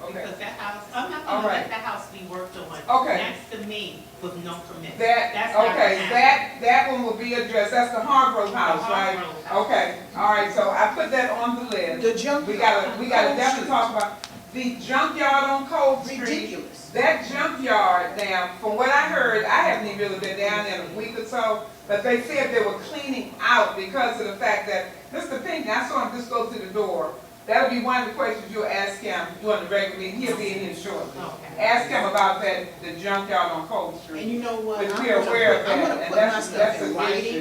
Okay. Because that house, I'm not All gonna right. let the house be worked on Okay. next to me with no permit. That, That's not okay, gonna happen. that one will be addressed, that's the Hargrove House, right? Hargrove House. Okay, all right, so I put that on the list. The junkyard. We gotta Cove definitely Street. talk about the junkyard on Cove Street. Ridiculous. That junkyard, now, from what I heard, I haven't even really been down there in a week or so, but they said they were cleaning out because of the fact that, Mr. Pinckney, I saw him just go to the door. That'll be one of the questions you'll ask him during the regular meeting, he'll be in here shortly. Okay. Ask him about that, the junkyard on Cove And Street. you know what? But I'm we're gonna aware put- of I'm that, gonna and put my that's stuff in an writing. issue.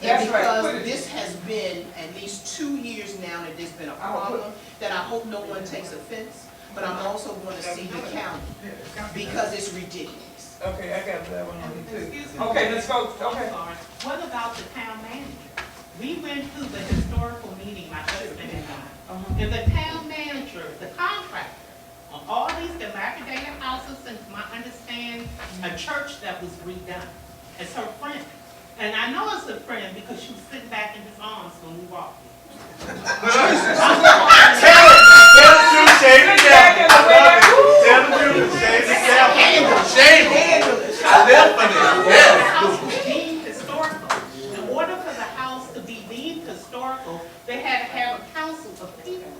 And That's right, put because it- this has been at least 2 years now that there's been a problem, that I hope no one takes offense, but I'm also gonna see the county, because it's ridiculous. Okay, I got that one on me too. Excuse me. Okay, Ms. Folks, okay. I'm sorry. What about the town manager? We went through the historical meeting, my husband and I. And the town manager, the contractor, on all these dilapidated houses, and from my understanding, a church that was redone. It's her friend. And I know it's a friend because she was sitting back in his arms when we walked. Tell the truth, shame the devil. I love it. Tell the truth, shame the devil. Shame him. I live for this, The yes. house was deemed historical. In order for the house to be deemed historical, they had to have a council of people.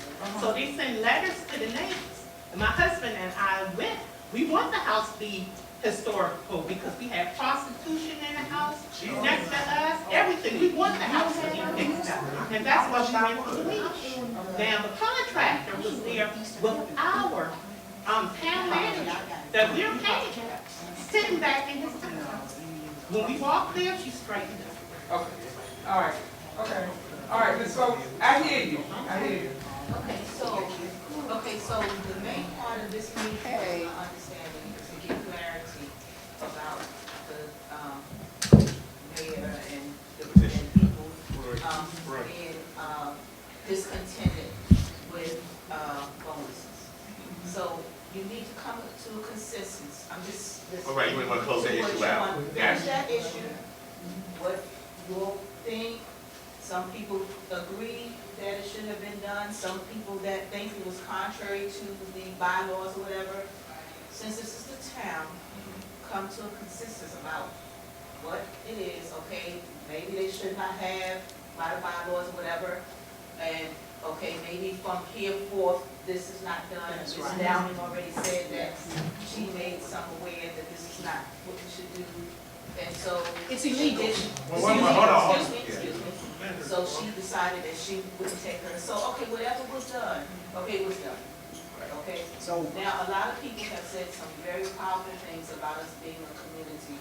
So they send letters to the neighbors. And my husband and I went. We want the house to be historical because we have prostitution in the house next to us, everything. We want the house to be fixed up. And that's what we went to the meeting. Now, the contractor was there with our town manager that we're paying, sitting back in his house. When we walked there, she straightened up. Okay, all right, okay. All right, Ms. Folks, I hear you, I hear you. Okay, so the main part of this meeting, my understanding, is to get clarity about the discontented with, bonuses. So you need to come to a consensus. I'm just. All right, you want to close that issue out. Finish Gotcha. that issue, what you think. Some people agree that it should have been done, some people that think it was contrary to the bylaws or whatever. Since this is the town, come to a consensus about what it is, okay? Maybe they should not have by the bylaws or whatever, and, okay, maybe from here forth, this is not done. Ms. Downing already said that she made some aware that this is not what we should do, and so. It's illegal. Hold on. Excuse me. So she decided that she wouldn't take her, so, okay, whatever was done, okay, it was done. Okay? So, Now, a lot of people have said some very powerful things about us being a community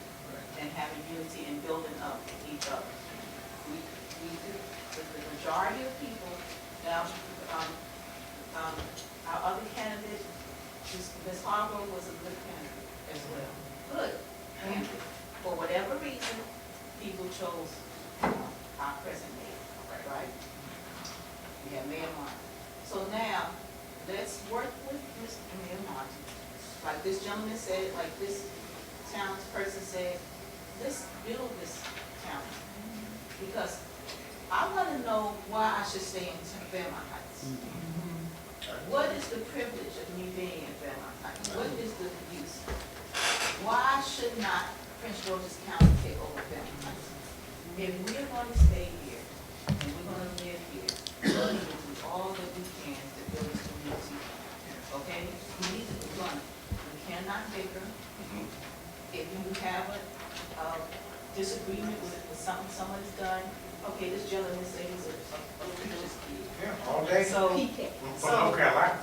and having unity and building up each other. We do. But the majority of people, now, our other candidate, Ms. Hargrove was a good candidate as well. Good candidate. For whatever reason, people chose our present mayor, right? We have Mayor Martin. So now, let's work with Mr. Mayor Martin. Like this gentleman said, like this townsperson said, let's build this town. Because I want to know why I should stay in Fairmont Heights. What is the privilege of me being in Fairmont Heights? What is the use? Why should not Prince George's County take over Fairmont Heights? If we're going to stay here, and we're going to live here, we need to do all that we can to build this community. Okay? We need to run it. We cannot bicker. If you have a disagreement with something someone's done, okay, this gentleman said he's a religious kid. Yeah, all day. So, From North Carolina.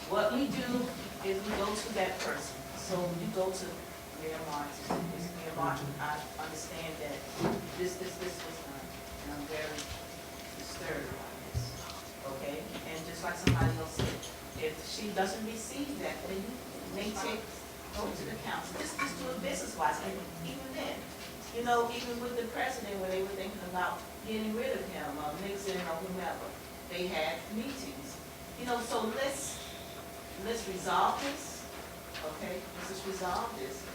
what we do is we go to that person. So you go to Mayor Martin. Mayor Martin, I understand that this was done, and I'm very disturbed by this. Okay? And just like somebody else said, if she doesn't receive that, then you may go to the council. Just do it business-wise, and even then, you know, even with the president, when they were thinking about getting rid of him, or Nixon, or whomever, they had meetings. You know, so let's resolve this, okay? Let's just resolve this.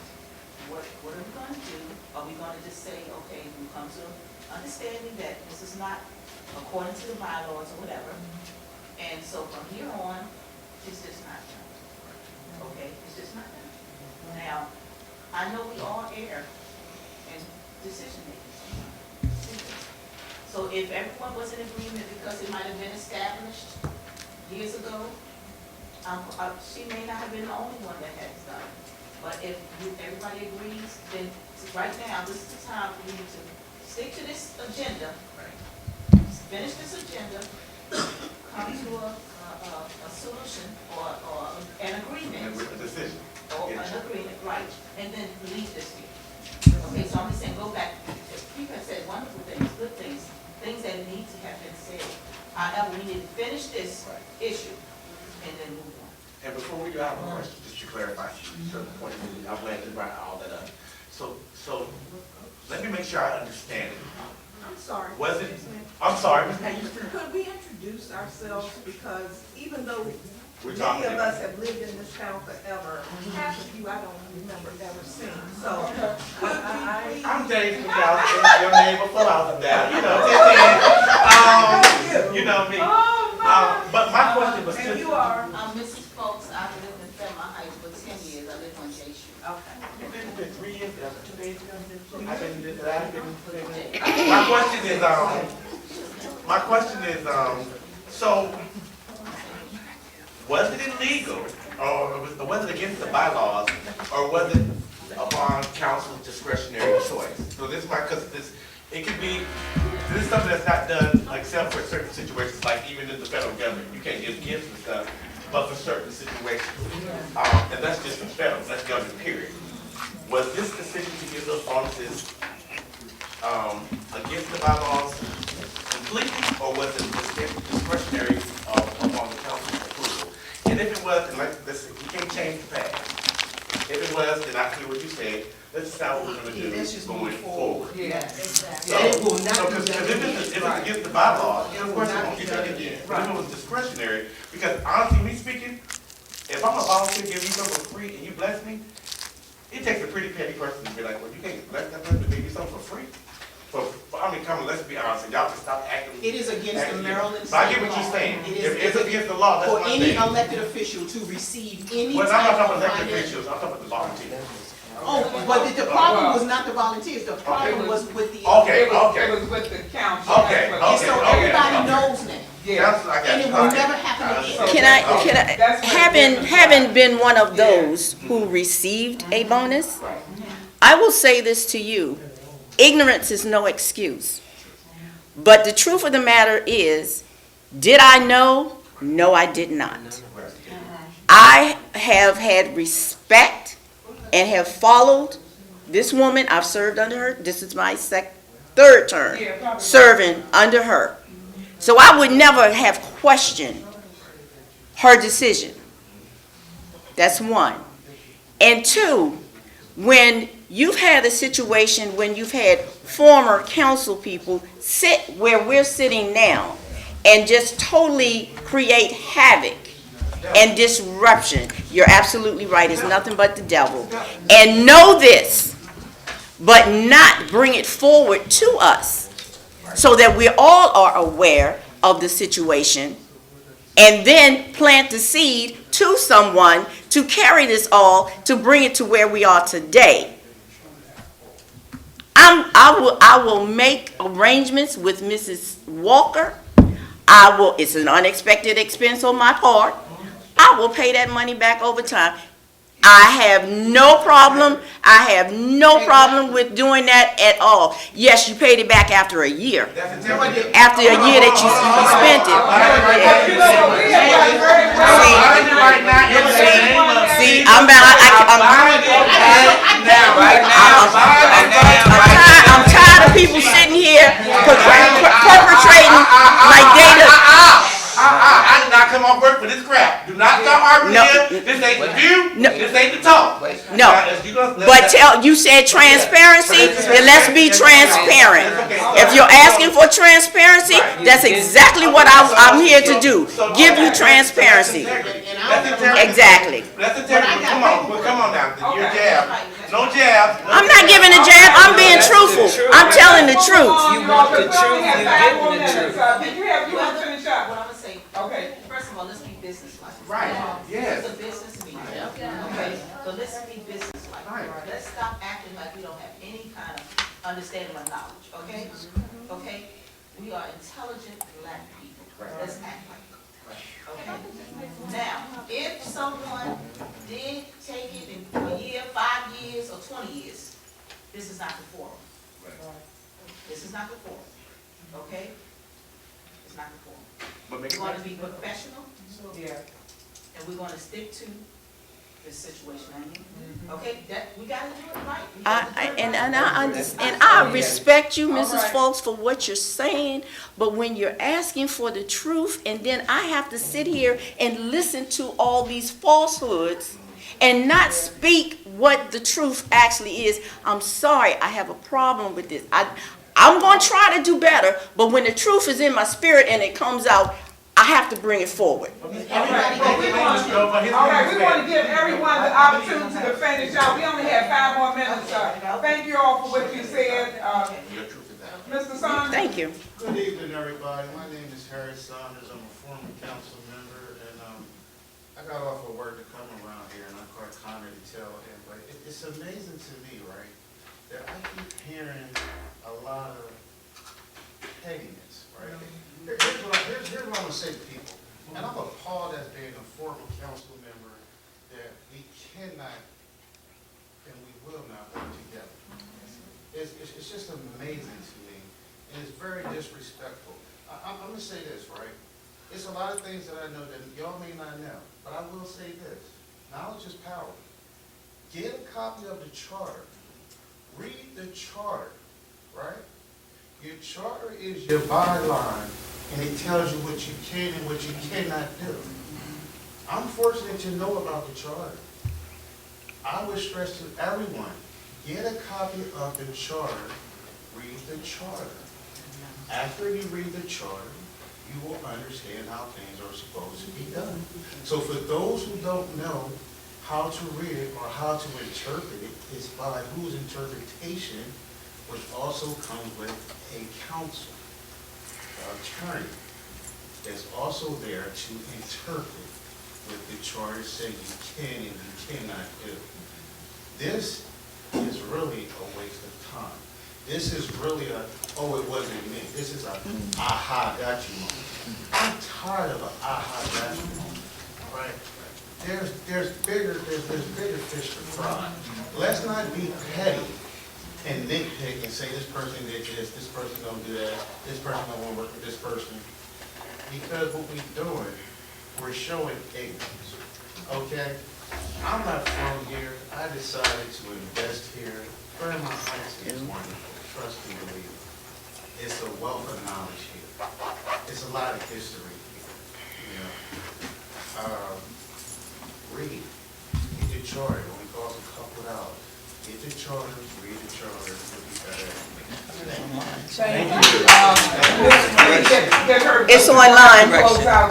What are we going to do? Are we going to just say, okay, we come to understanding that this is not according to the bylaws or whatever, and so from here on, it's just not done. Okay, it's just not done. Now, I know we all err in decision making sometimes. So if everyone was in agreement because it might have been established years ago, she may not have been the only one that has done it. But if everybody agrees, then right now, this is the time for you to stick to this agenda, finish this agenda, come to a solution or an agreement. A decision. Or an agreement, right, and then leave this here. Okay, so I'm just saying, go back, people have said wonderful things, good things, things that need to have been said. However, we need to finish this issue and then move on. And before we go, I have a question, just to clarify certain points. I'm glad you brought all that up. So let me make sure I understand it. I'm sorry. Was it, I'm sorry. Could we introduce ourselves, because even though We're many talking of about- us have lived in this town forever, half of you I don't remember ever seeing, so could we I'm please? James McAllister, your neighbor from Alvin, you know, 10. You know me. Oh, my. But my question was And you just, are? I'm Mrs. Folks, I've lived in Fairmont Heights for 10 years, I live on J Street. Okay. it's been 3 years, 2 days ago, I've been this, my question is, so, was it illegal, or was it against the bylaws, or was it upon council's discretionary choice? So this is my, because it could be, this is something that's not done, like, except for certain situations, like even in the federal government, you can't give gifts and stuff, but for certain situations. And that's just for federal, that's government, period. Was this decision to give those bonuses, against the bylaws completely, or was it discretionary, upon the council's approval? And if it was, and like, listen, you can't change the past. If it was, then I hear what you said, let's decide what we're gonna do going forward. Yes. So, will not do Because that if again. it's against the bylaws, of course, it won't get done again. But if it was discretionary, because honestly, me speaking, if I'm a volunteer, give you something for free and you bless me, it takes a pretty petty person to be like, well, you can't bless that person to give you something for free. I mean, come on, let's be honest, and y'all can stop acting. It is against the Maryland But I state get what you're law. saying. It If is it's against the law, that's for one any thing. elected official to receive any Well, I'm not type talking of about elected financial. officials, I'm talking about the volunteers. Oh, but the problem was not the volunteers, the problem was with the. Okay, It was, okay. it was with the council. Okay, That's what- And so okay, everybody okay. knows now. Yeah. That's, I got And you. it will Okay. never happen again. So Can I, that's what having, difference having was. been one of those who received a bonus, I will say this to you, ignorance is no excuse. But the truth of the matter is, did I know? No, I did not. I have had respect and have followed this woman. I've served under her. This is my third term serving under her. So I would never have questioned her decision. That's one. And two, when you've had a situation when you've had former council people sit where we're sitting now and just totally create havoc and disruption, you're absolutely right, it's nothing but the devil. And know this, but not bring it forward to us so that we all are aware of the situation, and then plant the seed to someone to carry this all, to bring it to where we are today. I will make arrangements with Mrs. Walker. It's an unexpected expense on my part. I will pay that money back over time. I have no problem with doing that at all. Yes, you paid it back after a year. After a year that you spent it. See, I'm tired of people sitting here perpetrating like they I did not come on work for this crap. Do not start arguing here. This ain't the view. This ain't the talk. No. But you said transparency, then let's be transparent. If you're asking for transparency, that's exactly what I'm here to do. Give you transparency. Exactly. That's integrity. Come on now. Your jab. No jab. I'm not giving a jab. I'm being truthful. I'm telling the truth. You want the truth, you're getting the truth. Did you want to finish up? What I'm gonna say, Okay. first of all, let's be businesslike. Right, yes. It's a business meeting, okay? So let's be businesslike. Let's stop acting like we don't have any kind of understanding or knowledge, okay? Okay? We are intelligent black people. Let's act like it, okay? Now, if someone did take it in a year, 5 years, or 20 years, this is not the forum. This is not the forum, okay? It's not the forum. But make We're it going right. to be professional, Yeah. and we're going to stick to this situation, okay? We got to do it right. We I gotta do it right. I understand. I respect you, Mrs. Folks, for what you're saying, but when you're asking for the truth, and then I have to sit here and listen to all these falsehoods and not speak what the truth actually is, I'm sorry, I have a problem with this. I'm going to try to do better, but when the truth is in my spirit and it comes out, I have to bring it forward. All right, we want to give everyone the opportunity to finish out. We only have 5 more minutes. Thank you all for what you said. Mr. Saunders? Thank you. Good evening, everybody. My name is Harry Saunders. I'm a former council member, and I got off of work to come around here, and I caught Connor to tell him. But it's amazing to me, right, that I keep hearing a lot of pettiness, right? Here's what I'm going to say to people, and I'm appalled as being a former council member that we cannot and we will not work together. It's just amazing to me, and it's very disrespectful. I'm going to say this, right? It's a lot of things that I know that y'all may not know, but I will say this. Knowledge is power. Get a copy of the charter. Read the charter, right? Your charter is your byline, and it tells you what you can and what you cannot do. I'm fortunate to know about the charter. I would stress to everyone, get a copy of the charter, read the charter. After you read the charter, you will understand how things are supposed to be done. So for those who don't know how to read it or how to interpret it, it's by whose interpretation, which also comes with a counsel, attorney, that's also there to interpret what the charter says you can and you cannot do. This is really a waste of time. This is really oh, it wasn't me. This is a aha, got you moment. I'm tired of an aha, got you moment, right? There's bigger fish to fry. Let's not be petty and nitpick and say this person did this person don't do that, this person don't want to work with this person. Because what we're doing, we're showing ignorance, okay? I'm not from here. I decided to invest here. Fairmont Heights is wonderful. Trust me, believe it. It's a wealth of knowledge here. It's a lot of history here, you know. Read. Get your charter. It only costs a couple of hours. Get your charter, read the charter, you'll be better. It's online.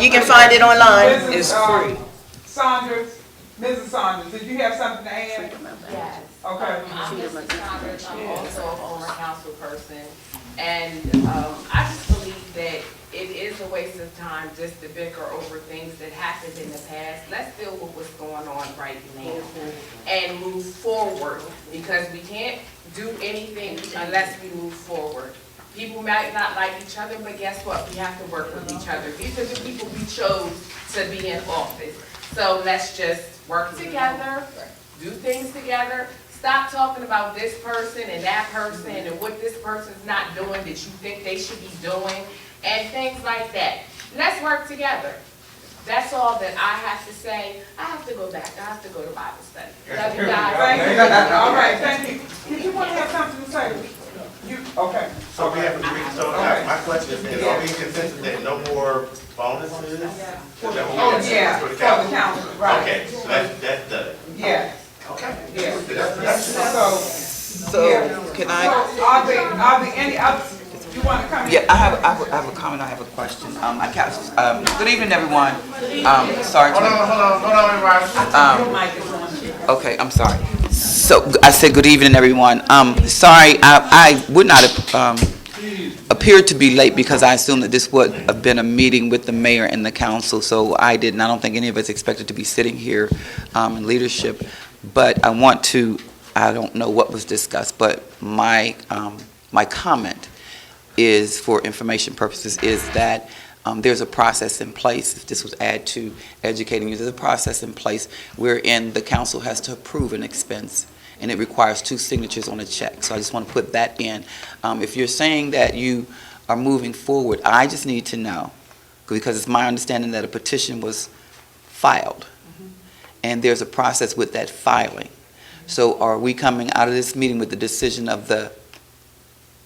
You can find it online. It's free. Mrs. Saunders, did you have something to add? Yes. Okay. I'm Mrs. Saunders, I'm also a former council person, and I just believe that it is a waste of time just to bicker over things that happened in the past. Let's deal with what's going on right now and move forward, because we can't do anything unless we move forward. People might not like each other, but guess what? We have to work with each other. These are the people we chose to be in office. So let's just work together, do things together. Stop talking about this person and that person and what this person's not doing that you think they should be doing and things like that. Let's work together. That's all that I have to say. I have to go back. I have to go to Bible study. Love you guys. Thank you. All right, thank you. Did you want to have something to say? Okay. So we have to read, so my question is, are we in consensus that no more bonuses? Oh, yeah, for the council, right. Okay, so that's done. Yeah. Okay. Yeah. So, can I? So, are there any others? You want to come in? Yeah, I have a comment, I have a question. I can't, good evening, everyone. Sorry. Hold on, everybody. Okay, I'm sorry. So, I said good evening, everyone. Sorry, I would not have appeared to be late because I assumed that this would have been a meeting with the mayor and the council, so I don't think any of us expected to be sitting here in leadership. But I want to, I don't know what was discussed, but my comment is, for information purposes, is that there's a process in place. If this was add to educating you, there's a process in place wherein the council has to approve an expense, and it requires 2 signatures on a check. So I just want to put that in. If you're saying that you are moving forward, I just need to know, because it's my understanding that a petition was filed, and there's a process with that filing. So are we coming out of this meeting with the decision of the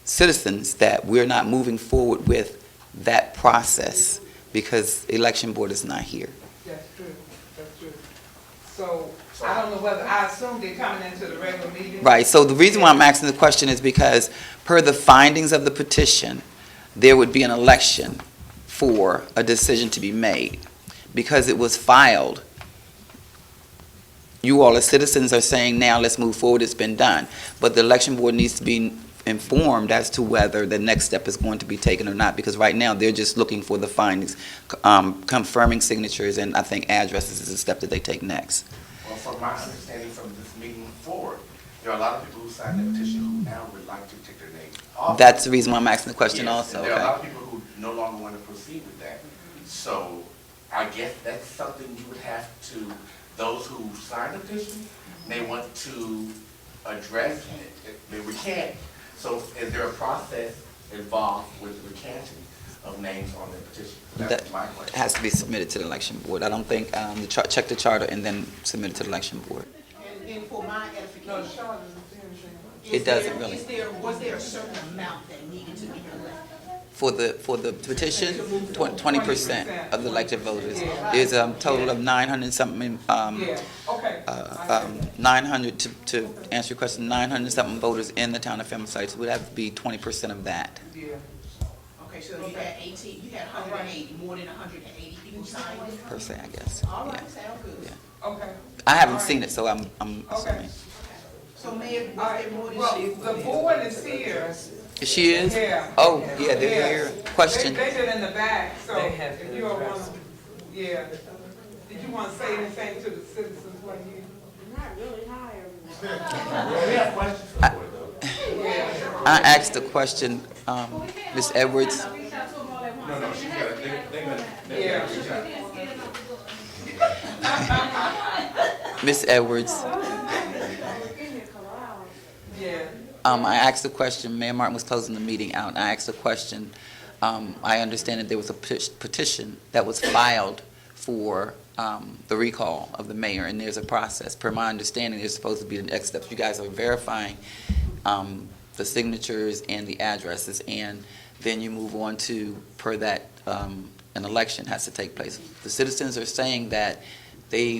citizens that we're not moving forward with that process because election board is not here? That's true, that's true. So, I don't know whether, I assume they're coming into the regular meeting? Right, so the reason why I'm asking the question is because per the findings of the petition, there would be an election for a decision to be made. Because it was filed, you all as citizens are saying now let's move forward, it's been done. But the election board needs to be informed as to whether the next step is going to be taken or not, because right now they're just looking for the findings, confirming signatures, and I think addresses is a step that they take next. Well, from my understanding from this meeting forward, there are a lot of people who signed the petition who now would like to take their name off. That's the reason why I'm asking the question Yes, also. and there are a Okay. lot of people who no longer want to proceed with that. So I guess that's something you would have to, those who signed the petition may want to address, they recant. So is there a process involved with recanting of names on the petition? That's my question. It has to be submitted to the election board. I don't think, check the charter and then submit it to the election board. And for my edification, It doesn't really. Was there a certain amount that needed to be collected? For the petition, 20% of the elected voters. There's a total of 900 something, 900, to answer your question, 900 something voters in the town of Fairmont Heights. Would have to be 20% of that. Yeah. Okay, so you had 18, you had 180, more than 180 people signed it? per se, I guess. All Yeah. right, sound good. Yeah. Okay. I haven't seen it, so I'm Okay. assuming. So Mayor, All was right, there more than? well, the board is here. She is? Yeah. Oh, yeah, they're Yeah. here. Question? They've been in the back, so if you all want to, yeah. Did you want to say anything to the citizens while you? Not really high, We have questions for the board, though. Yeah. I asked a question, Ms. Edwards. No, she got it. They're gonna reach out. Ms. Edwards, Yeah. I asked a question, Mayor Martin was closing the meeting out, and I asked a question. I understand that there was a petition that was filed for the recall of the mayor, and there's a process. Per my understanding, there's supposed to be the next steps. You guys are verifying the signatures and the addresses, and then you move on to, per that, an election has to take place. The citizens are saying that they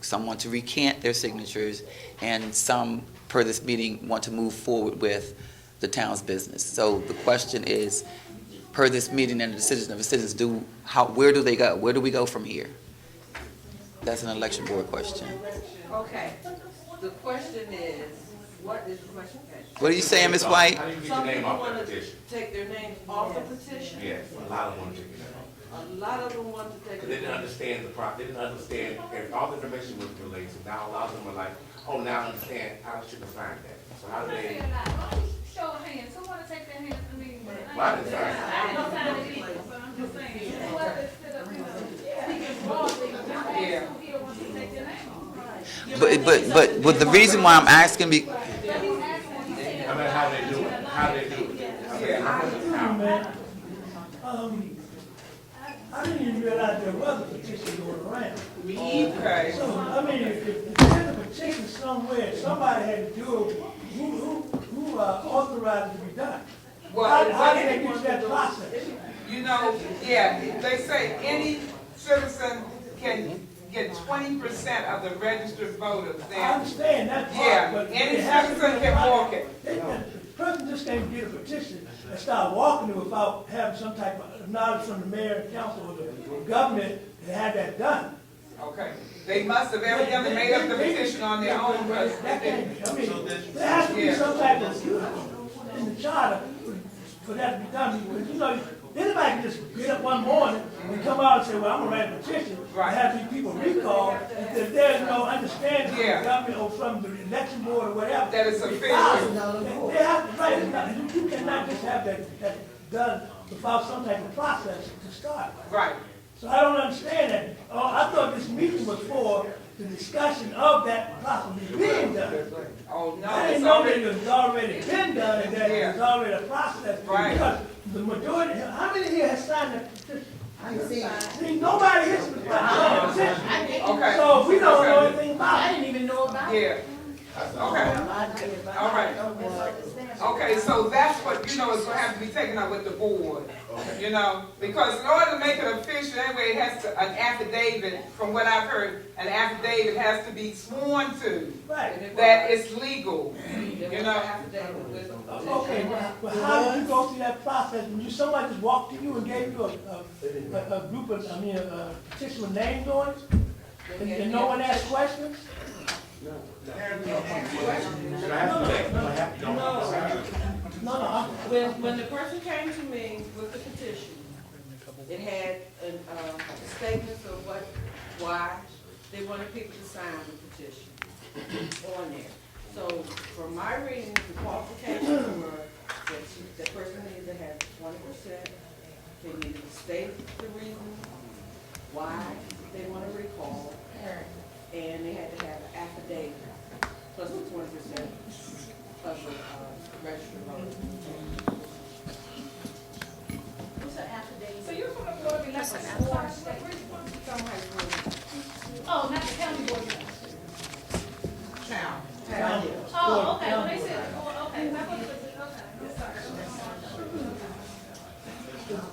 some want to recant their signatures, and some, per this meeting, want to move forward with the town's business. So the question is, per this meeting and the decision of the citizens, where do they go? Where do we go from here? That's an election board question. Okay, the question is, what is the question? What are you saying, Ms. White? How do you get Some your name people off want that to petition? take their names off the petition. Yes, a lot of them want to take your name off. A lot of them want to take. Because they didn't understand they didn't understand, if all the information was relayed, so now a lot of them are like, oh, now I understand, I shouldn't have signed that. So how do they? Show of hands, who wanna take their hands to me? Why did I? I didn't sign it either, but I'm just saying, whoever stood up, speaking broadly, Yeah. who here wants to take their name? But the reason why I'm asking, But he's asking, he said. I mean, how they do it? How they do it? Yeah. I didn't even realize there was a petition going around. Okay. So, I mean, if there's a petition somewhere, somebody had to do it, who authorized it to be done? How did they get to that process? You know, yeah, they say any citizen can get 20% of the registered voters. I understand that part, Yeah, but any it has to be citizen can walk it. The person just can't get a petition and start walking it without having some type of knowledge from the mayor and council or the government to have that done. Okay. They must have evidently made up the petition on their own. That can't be, I mean, there has to be some type of, in the charter for that to be done, because, you know, anybody can just get up one morning and come out and say, well, I'm gonna write a petition, and have these people recalled, if there's no understanding from the government or from the election board or whatever. That it's official. They have to, right, it's not, you cannot just have that done without some type of process to start. Right. So I don't understand that. I thought this meeting was for the discussion of that possibly being done. Oh, no. I didn't know that it was already been done and that it was already a process. Right. Because the majority, how many here has signed that petition? See, nobody here has signed that petition. Okay. So we don't know anything about it. I didn't even know about it. Yeah. Okay. All right. Okay, so that's what, you know, is gonna have to be taken up with the board, you know? Because in order to make it official, anyway, it has to, an affidavit, from what I've heard, an affidavit has to be sworn to, Right. that it's legal, you know? Okay, but how did you go through that process? When somebody just walked to you and gave you a group of, a petition with names on it? And no one asked questions? Should I have to make, do I have to, No. When the person came to me with the petition, it had statements of why they wanted people to sign the petition on there. So from my reading, the qualifications were that the person needed to have 20%, they needed to state the reason why they want to recall, and they had to have an affidavit plus the 20% of the registered voters. What's an affidavit? So you're from the board of elections, or state, where you from? Oh, not the county board of elections. Town. Oh, okay, when they said, oh, okay, that was, okay, sorry.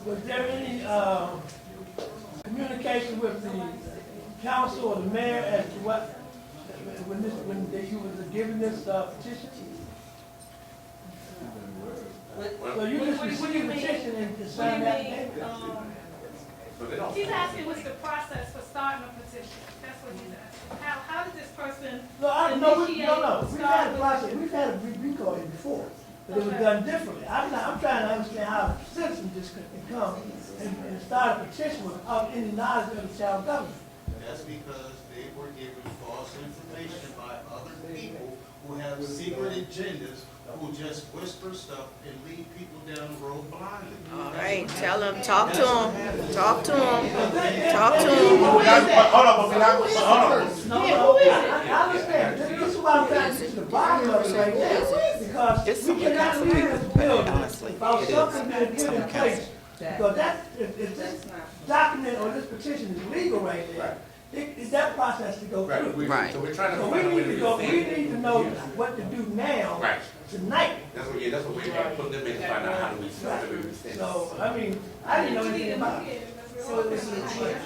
Was there any communication with the council or the mayor as to what, when you was giving this petition? So you just receive a petition and sign that paper. But they don't. He's asking what's the process for starting a petition? That's what he's asking. How did this person No, we've had a start process, we've had a recall here before, but it was done differently. I'm trying to understand how citizens just can come and start a petition without any knowledge of the town government. That's because they were given false information by other people who have secret agendas, who just whisper stuff and lead people down the road blindly. All right, tell them, talk to them, talk to them, talk to them. Hold on, I understand, this is why I'm trying to get to the bottom of it right now, because we cannot leave this building without something being put in place. Because if this document or this petition is legal right there, it's that process to go through. Right. So we're trying to So find a way to do we need to know what to do now, Right. tonight. That's what we're putting them in to find out how do we send it. So, I mean, I didn't know anything about it. So it was legit.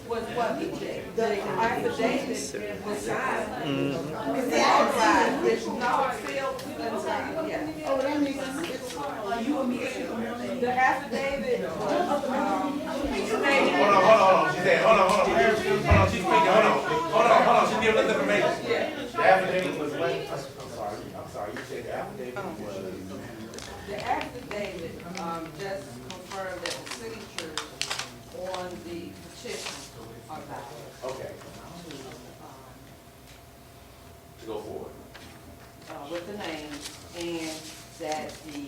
Was what? The affidavit was signed. Because the outside, it's not filled. Oh, that makes sense. The affidavit was, stated. Hold on. She said, hold on. She's speaking, hold on. She's giving us information. The affidavit was what? I'm sorry. You said the affidavit was. The affidavit, just confirmed that the signatures on the petition are valid. Okay. To go forward. With the names, and that the,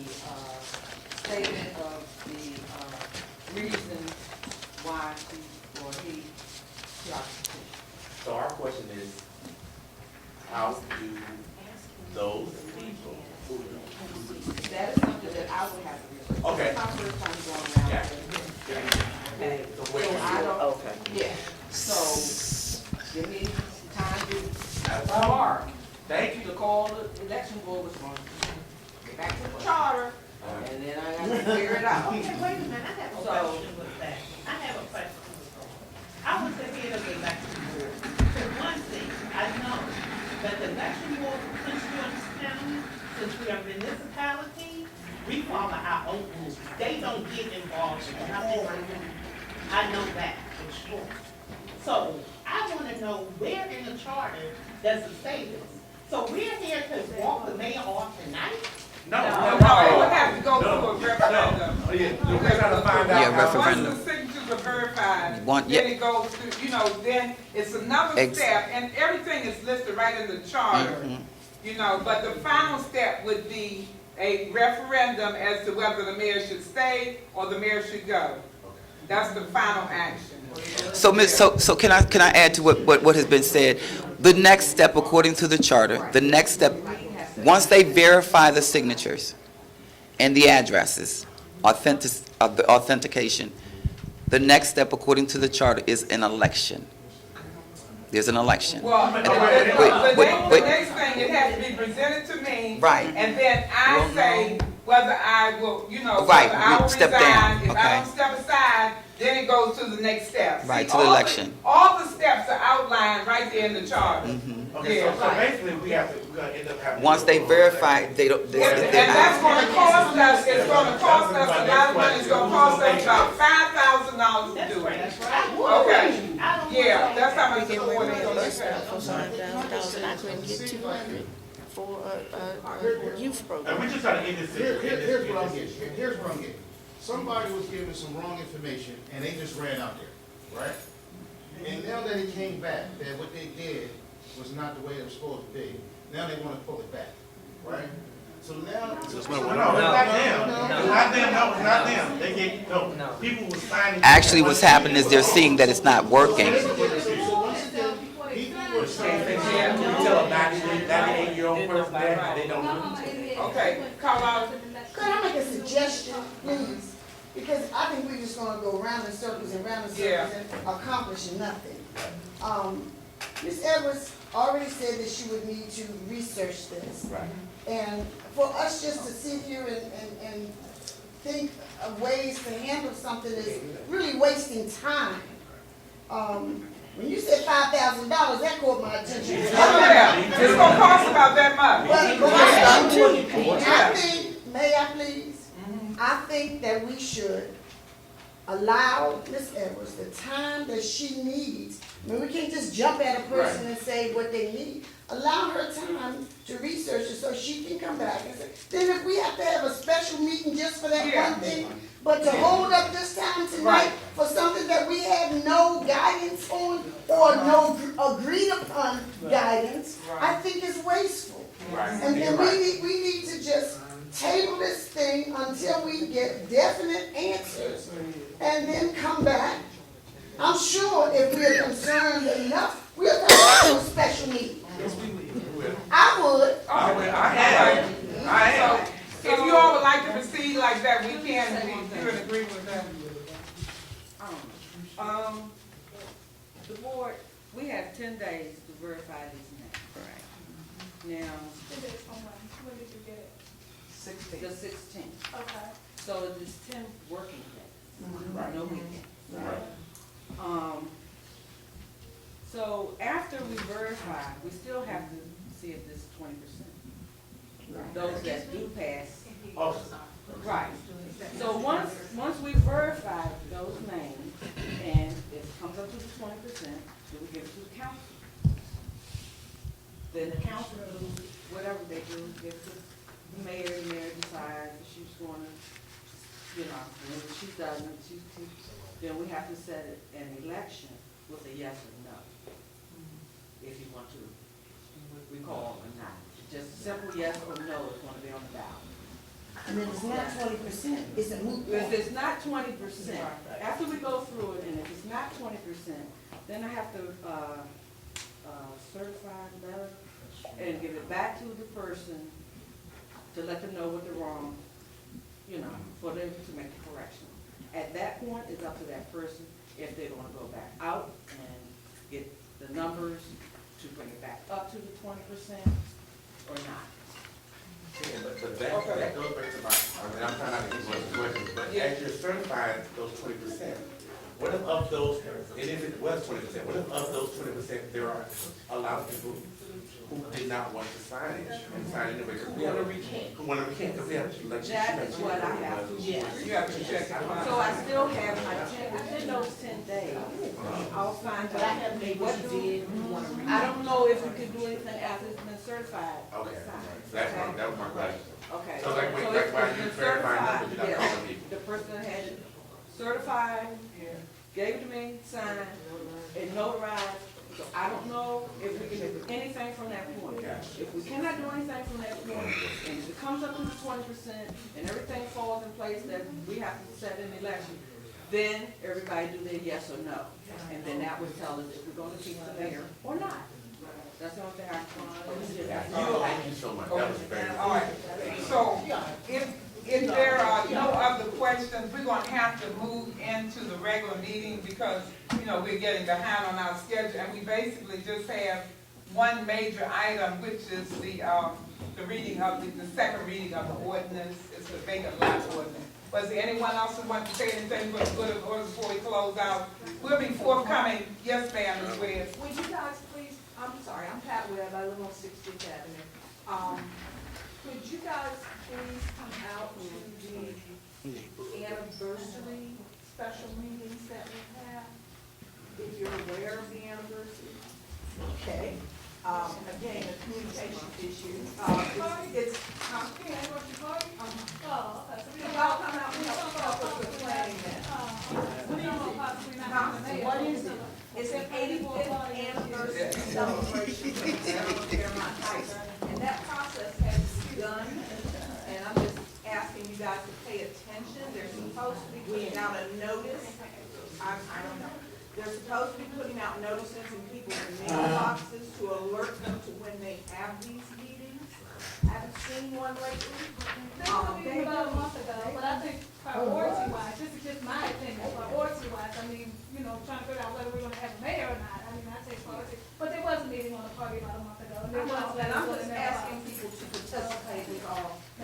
statement of the, reason why she or he got the petition. So our question is, how do those people? That is something that I would have to research. Okay. It's my first time going around. Yeah. Okay. So I don't, yeah, so give me time to mark. Thank you. To call the election board was going to get back to the charter, and then I got to figure it out. Okay, wait a minute, I have a question with that. I have a question. I was the head of the election board. For one thing, I know that the election board of Prince George's County, since we are a municipality, we follow our own rules. They don't get involved in nothing like that. I know that for sure. So I want to know where in the charter does it say this? So we're here to walk the mayor off tonight? No, it would have to go through a referendum. We're trying to find out. Yeah, referendum. Once the signatures are verified, One- then yeah. it goes through, then it's another step, and everything is listed right in the charter. But the final step would be a referendum as to whether the mayor should stay or the mayor should go. That's the final action. So, so can I add to what has been said? The next step, according to the charter, the next step, once they verify the signatures and the addresses, the authentication, the next step, according to the charter, is an election. There's an election. Well, And the next thing, it has to be presented to me. Right. And then I say whether I will, Right, whether I will step resign. down, If okay. I don't step aside, then it goes to the next step. Right, See, to the all election. All the steps are outlined right there in the charter. Okay, Yeah. so basically, we're gonna end up having. Once they verify, they don't, And that's gonna cost us, it's gonna cost us a lot of money, it's gonna cost us about $5,000 to do it. Okay, yeah, that's how much it's going to cost. I couldn't get 200 for a youth And program. we're just trying to end this. Here's what I'm getting, here's what I'm getting. Somebody was given some wrong information and they just ran out there, right? And now that it came back, that what they did was not the way it was supposed to be, now they wanna pull it back, right? So now. No, it's not them. It's not them. They get, no, people were signing. Actually, what's happening is they're seeing that it's not working. So once again, people were saying. You tell a 98-year-old person that, they don't do it. Okay, Carlisle. Could I make a suggestion, please? Because I think we're just gonna go round in circles and round in circles and accomplish nothing. Ms. Edwards already said that she would need to research this. Right. And for us just to sit here and think of ways to handle something is really wasting time. When you said $5,000, that caught my attention. Oh, yeah, it's gonna cost about that much. But I think, may I please? I think that we should allow Ms. Edwards the time that she needs. I mean, we can't just jump at a person and say what they need. Allow her time to research it so she can come back and say, then if we have to have a special meeting just for that one thing, but to hold up this time tonight for something that we have no guidance on or no agreed upon guidance, I think is wasteful. And then we need to just table this thing until we get definite answers and then come back. I'm sure if we're concerned enough, we'll have a special meeting. I would. I am. So, if you all would like to proceed like that, we can, you would agree with that. The board, we have 10 days to verify these names. Now, 10 days from when did you get it? the 16th. Okay. So it is 10 working days, no weekend. So after we verify, we still have to see if this is 20%. Those that do pass. Right. So once we verify those names and it comes up to the 20%, then we give it to the council. Then the council do whatever they do, give it to the mayor decides if she's going to, when she's done, then we have to set an election with a yes or no. If you want to recall or not. Just a simple yes or no is going to be on the ballot. And then it's not 20%, it's a moot point. If it's not 20%, after we go through it, and if it's not 20%, then I have to certify the letter and give it back to the person to let them know what they're wrong, for them to make the correction. At that point, it's up to that person if they're going to go back out and get the numbers to bring it back up to the 20% or not. Yeah, but that goes back to I'm trying not to answer the question, but as you're certifying those 20%, what if of those, and if it was 20%, what if of those 20% there are a lot of people who did not want to sign it and sign anyway? Who want to recant, because we have election. That is what I have to do. You have to check it. So I still have within those 10 days, I'll find out what I don't know if you can do anything after it's been certified. Okay, that was my question. Okay. So like why you verifying numbers, you're not calling people? The person had it certified, gave it to me, signed, and notarized. So I don't know if we can do anything from that point. If we cannot do anything from that point, and if it comes up to the 20% and everything falls in place that we have to set an election, then everybody do their yes or no. And then that would tell us if we're going to keep the mayor or not. That's the only thing I can. Thank you so much. That was very. All right, so if there are no other questions, we're gonna have to move into the regular meeting because, we're getting behind on our schedule, and we basically just have one major item, which is the reading of the second reading of the ordinance. It's the vacant lot ordinance. Was there anyone else who wants to say anything for the good of the order before we close out? We'll be forthcoming. Yes, ma'am, Ms. Webb. Would you guys please, I'm sorry, I'm Pat Webb, I live on 60th Avenue. Could you guys please come out to the anniversary special meetings that we have? If you're aware of the anniversary? Okay. Again, a communication issue. It's, y'all come out, we help us with planning that. What is it? It's an 85th anniversary celebration of Fairmont Heights. And that process has begun, and I'm just asking you guys to pay attention. They're supposed to be putting out a notice. I don't know. They're supposed to be putting out notices in people's mailboxes to alert them to when they have these meetings. Haven't seen one lately. They were meeting about a month ago, but I think priority-wise, this is just my opinion, priority-wise, trying to figure out whether we're gonna have a mayor or not. I say priority, but there was a meeting on the party about a month ago. And I'm just asking people to participate with all. I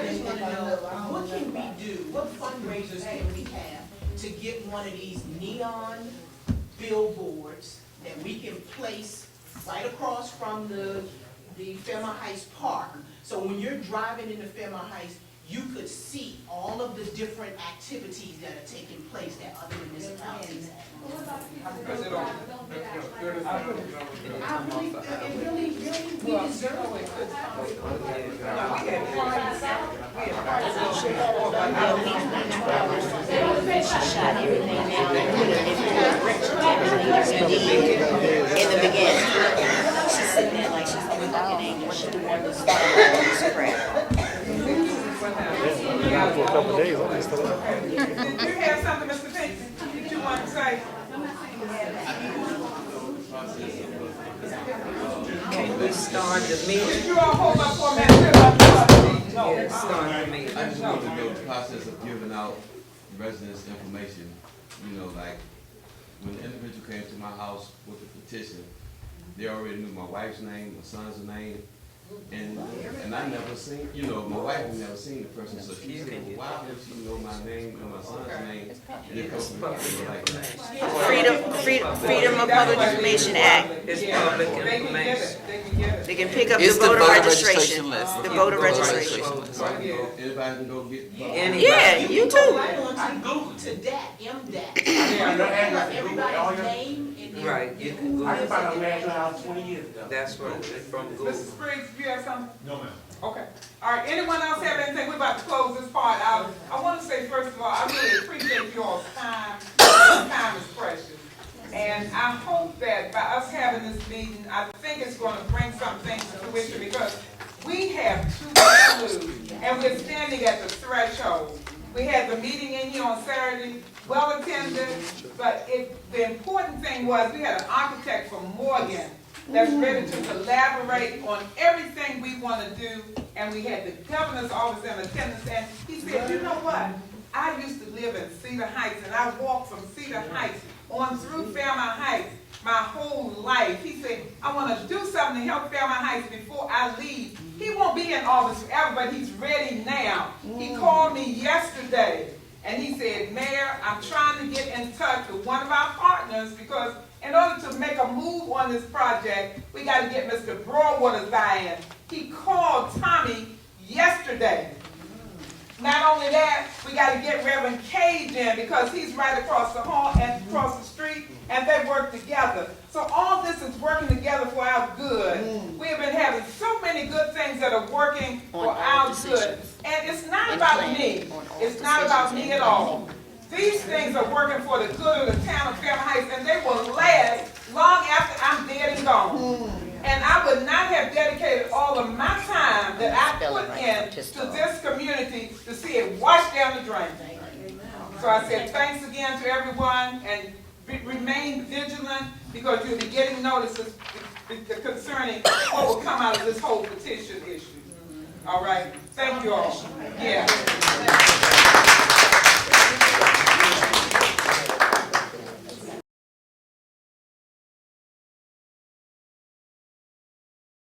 just want to know, what can we do? What fundraisers can we have to get one of these neon billboards that we can place right across from the Fairmont Heights Park. So when you're driving into Fairmont Heights, you could see all of the different activities that are taking place that other municipalities have. We deserve it. Shot everything down and put it in the beginning. She's sitting there like she's talking English. She wanted to start with scrap. Did you have something, Mr. Pinckney, that you want to say? Can we start the meeting? Did you all hold up for a minute? No. Start the meeting. I just want to know the process of giving out residents information, you know, like, when the individual came to my house with the petition, they already knew my wife's name, my son's name, and I never seen, you know, my wife had never seen the person, so she said, well, why would she know my name and my son's name? And it goes from like that. Freedom of Public Information Act. It's public information. They can pick up the It's the voter voter registration. registration list. The voter registration. Anybody can go get. Yeah, you too. Right on to DAT, MDAT. Everybody's name and their. Right, you can go. I can find a mansion house 20 years ago. That's right, it's from Google. Mrs. Spriggs, you have something? No, ma'am. Okay. All right, anyone else have anything? We're about to close this part out. I want to say, first of all, I really appreciate y'all's time. Your time is precious. And I hope that by us having this meeting, I think it's going to bring some things to fruition because we have too much to lose. And we're standing at the threshold. We had the meeting in here on Saturday, well attended, but the important thing was we had an architect from Morgan that's ready to collaborate on everything we want to do, and we had the governor's office in attendance, and he said, you know what? I used to live in Cedar Heights, and I walked from Cedar Heights on through Fairmont Heights my whole life. He said, I want to do something to help Fairmont Heights before I leave. He won't be in office forever, but he's ready now. He called me yesterday, and he said, Mayor, I'm trying to get in touch with one of our partners because in order to make a move on this project, we got to get Mr. Broadwater's buy-in. He called Tommy yesterday. Not only that, we got to get Reverend Cage in because he's right across the hall and across the street, and they work together. So all this is working together for our good. We have been having so many good things that are working for our good. And it's not about me. It's not about me at all. These things are working for the good of the town of Fairmont Heights, and they will last long after I'm dead and gone. And I would not have dedicated all of my time that I put in to this community to see it wash down the drain. So I said thanks again to everyone, and remain vigilant because you'll be getting notices concerning what will come out of this whole petition issue. All right. Thank you all. Yeah.